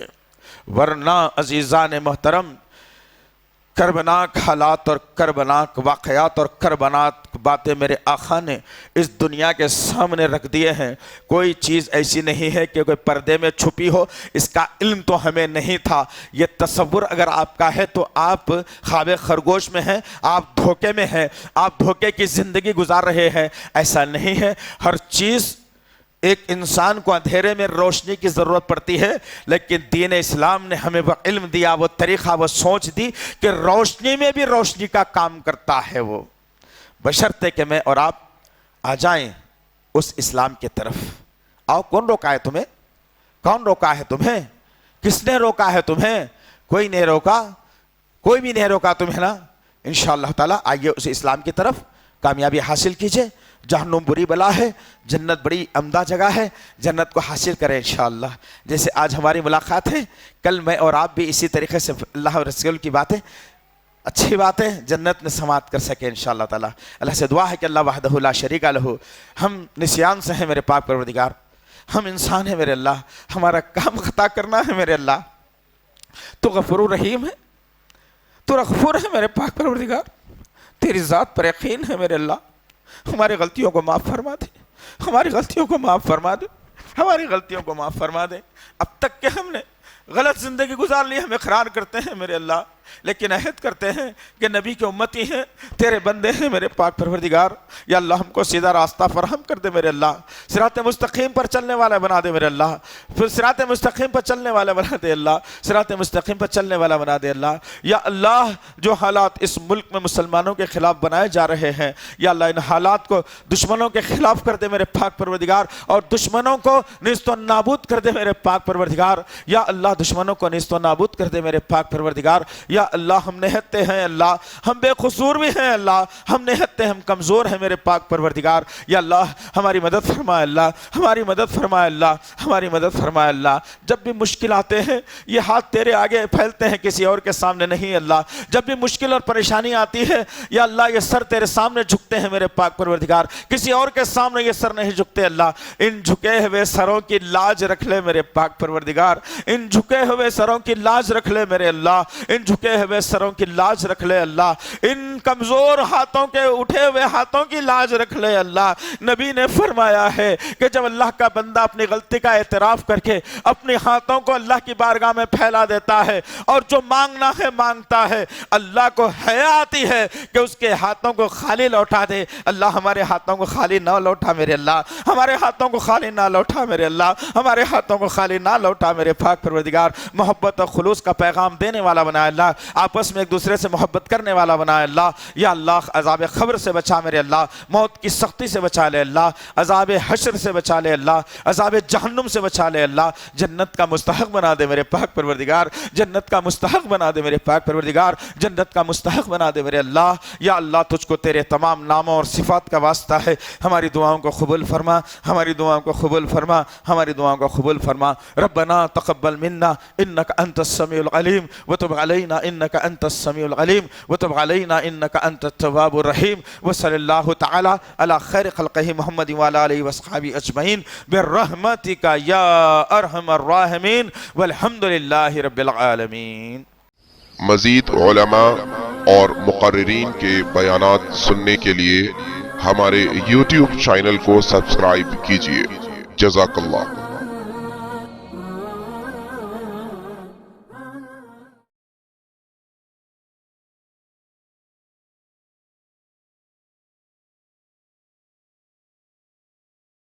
ورنہ عزیزان محترم کربناک حالات اور کربناک واقعات اور کربناک باتیں میرے آقا نے اس دنیا کے سامنے رکھ دیے ہیں. کوئی چیز ایسی نہیں ہے کہ کوئی پردے میں چھپی ہو. اس کا علم تو ہمیں نہیں تھا. یہ تصور اگر آپ کا ہے تو آپ خواب خرگوش میں ہیں، آپ دھوکے میں ہیں، آپ دھوکے کی زندگی گزار رہے ہیں. ایسا نہیں ہے. ہر چیز ایک انسان کو اندھیرے میں روشنی کی ضرورت پڑتی ہے، لیکن دین اسلام نے ہمیں وہ علم دیا، وہ طریقہ، وہ سوچ دی کہ روشنی میں بھی روشنی کا کام کرتا ہے. وہ بشرطے کہ میں اور آپ آ جائیں اس اسلام کی طرف. آؤ. کون روکا ہے تمہیں؟ کون روکا ہے تمہیں؟ کس نے روکا ہے تمہیں؟ کوئی نہیں روکا، کوئی بھی نہیں روکا تمہیں نا. انشاءاللہ تعالیٰ آئیے اس اسلام کی طرف، کامیابی حاصل کیجئے. جہنم بری بلا ہے، جنت بڑی عمدہ جگہ ہے. جنت کو حاصل کریں انشاءاللہ. جیسے آج ہماری ملاقات ہے، کل میں اور آپ بھی اسی طریقے سے اللہ اور رسول کی باتیں، اچھی باتیں جنت میں سماعت کر سکیں انشاءاللہ تعالی. اللہ سے دعا ہے کہ اللہ وحدہ لا شریک لہ. ہم نسیان سے ہیں میرے پاک پروردگار، ہم انسان ہیں میرے اللہ، ہمارا کام خطا کرنا ہے میرے اللہ. تو غفور رحیم ہے، تو غفور ہے میرے پاک پروردگار. تیری ذات پر یقین ہے میرے اللہ. ہماری غلطیوں کو معاف فرما دے، ہماری غلطیوں کو معاف فرما دے، ہماری غلطیوں کو معاف فرما دے. اب تک کہ ہم نے غلط زندگی گزار لی، ہم اقرار کرتے ہیں میرے اللہ، لیکن عہد کرتے ہیں کہ نبی کے امتی ہیں، تیرے بندے ہیں میرے پاک پروردگار. یا اللہ ہم کو سیدھا راستہ فراہم کر دے میرے اللہ. صراط مستقیم پر چلنے والا بنا دے میرے اللہ. پھر صراط مستقیم پر چلنے والا بنا دے اللہ. صراط مستقیم پر چلنے والا بنا دے اللہ. یا اللہ جو حالات اس ملک میں مسلمانوں کے خلاف بنائے جا رہے ہیں، یا اللہ ان حالات کو دشمنوں کے خلاف کر دے میرے پاک پروردگار، اور دشمنوں کو نیست و نابود کر دے میرے پاک پروردگار. یا اللہ دشمنوں کو نیست و نابود کر دے میرے پاک پروردگار. یا اللہ ہم نہتے ہیں اللہ، ہم بے قصور بھی ہیں اللہ، ہم نہتے ہیں، ہم کمزور ہیں میرے پاک پروردگار. یا اللہ ہماری مدد فرمائے اللہ، ہماری مدد فرمائے اللہ، ہماری مدد فرمائے اللہ. جب بھی مشکل آتے ہیں یہ ہاتھ تیرے آگے پھیلتے ہیں، کسی اور کے سامنے نہیں اللہ. جب بھی مشکل اور پریشانی آتی ہے یا اللہ یہ سر تیرے سامنے جھکتے ہیں میرے پاک پروردگار، کسی اور کے سامنے یہ سر نہیں جھکتے اللہ. ان جھکے ہوئے سروں کی لاج رکھ لے میرے پاک پروردگار. ان جھکے ہوئے سروں کی لاج رکھ لے میرے اللہ. ان جھکے ہوئے سروں کی لاج رکھ لے اللہ. ان کمزور ہاتھوں کے اٹھے ہوئے ہاتھوں کی لاج رکھ لے اللہ. نبی نے فرمایا ہے کہ جب اللہ کا بندہ اپنی غلطی کا اعتراف کر کے اپنے ہاتھوں کو اللہ کی بارگاہ میں پھیلا دیتا ہے اور جو مانگنا ہے مانگتا ہے، اللہ کو حیا آتی ہے کہ اس کے ہاتھوں کو خالی لوٹا دے. اللہ ہمارے ہاتھوں کو خالی نہ لوٹا میرے اللہ، ہمارے ہاتھوں کو خالی نہ لوٹا میرے اللہ، ہمارے ہاتھوں کو خالی نہ لوٹا میرے پاک پروردگار. محبت اور خلوص کا پیغام دینے والا بنا اللہ، آپس میں ایک دوسرے سے محبت کرنے والا بنا اللہ. یا اللہ عذاب قبر سے بچا میرے اللہ، موت کی سختی سے بچا لے اللہ، عذاب حشر سے بچا لے اللہ، عذاب جہنم سے بچا لے اللہ. جنت کا مستحق بنا دے میرے پاک پروردگار، جنت کا مستحق بنا دے میرے پاک پروردگار، جنت کا مستحق بنا دے میرے اللہ. یا اللہ تجھ کو تیرے تمام ناموں اور صفات کا واسطہ ہے، ہماری دعاؤں کو قبول فرما، ہماری دعاؤں کو قبول فرما، ہماری دعاؤں کو قبول فرما. ربنا تقبل منا انک انت السمیع العلیم وتب علینا إنك أنت السميع العليم وتب علينا إنك أنت التواب الرحيم وصلى الله تعالى على خير خلقه محمد وعلى آله وصحبه أجمعين برحمتك يا أرحم الراحمين والحمد لله رب العالمين. مزید علماء اور مقررین کے بیانات سننے کے لیے ہمارے YouTube چینل کو سبسکرائب کیجیے. جزاک اللہ.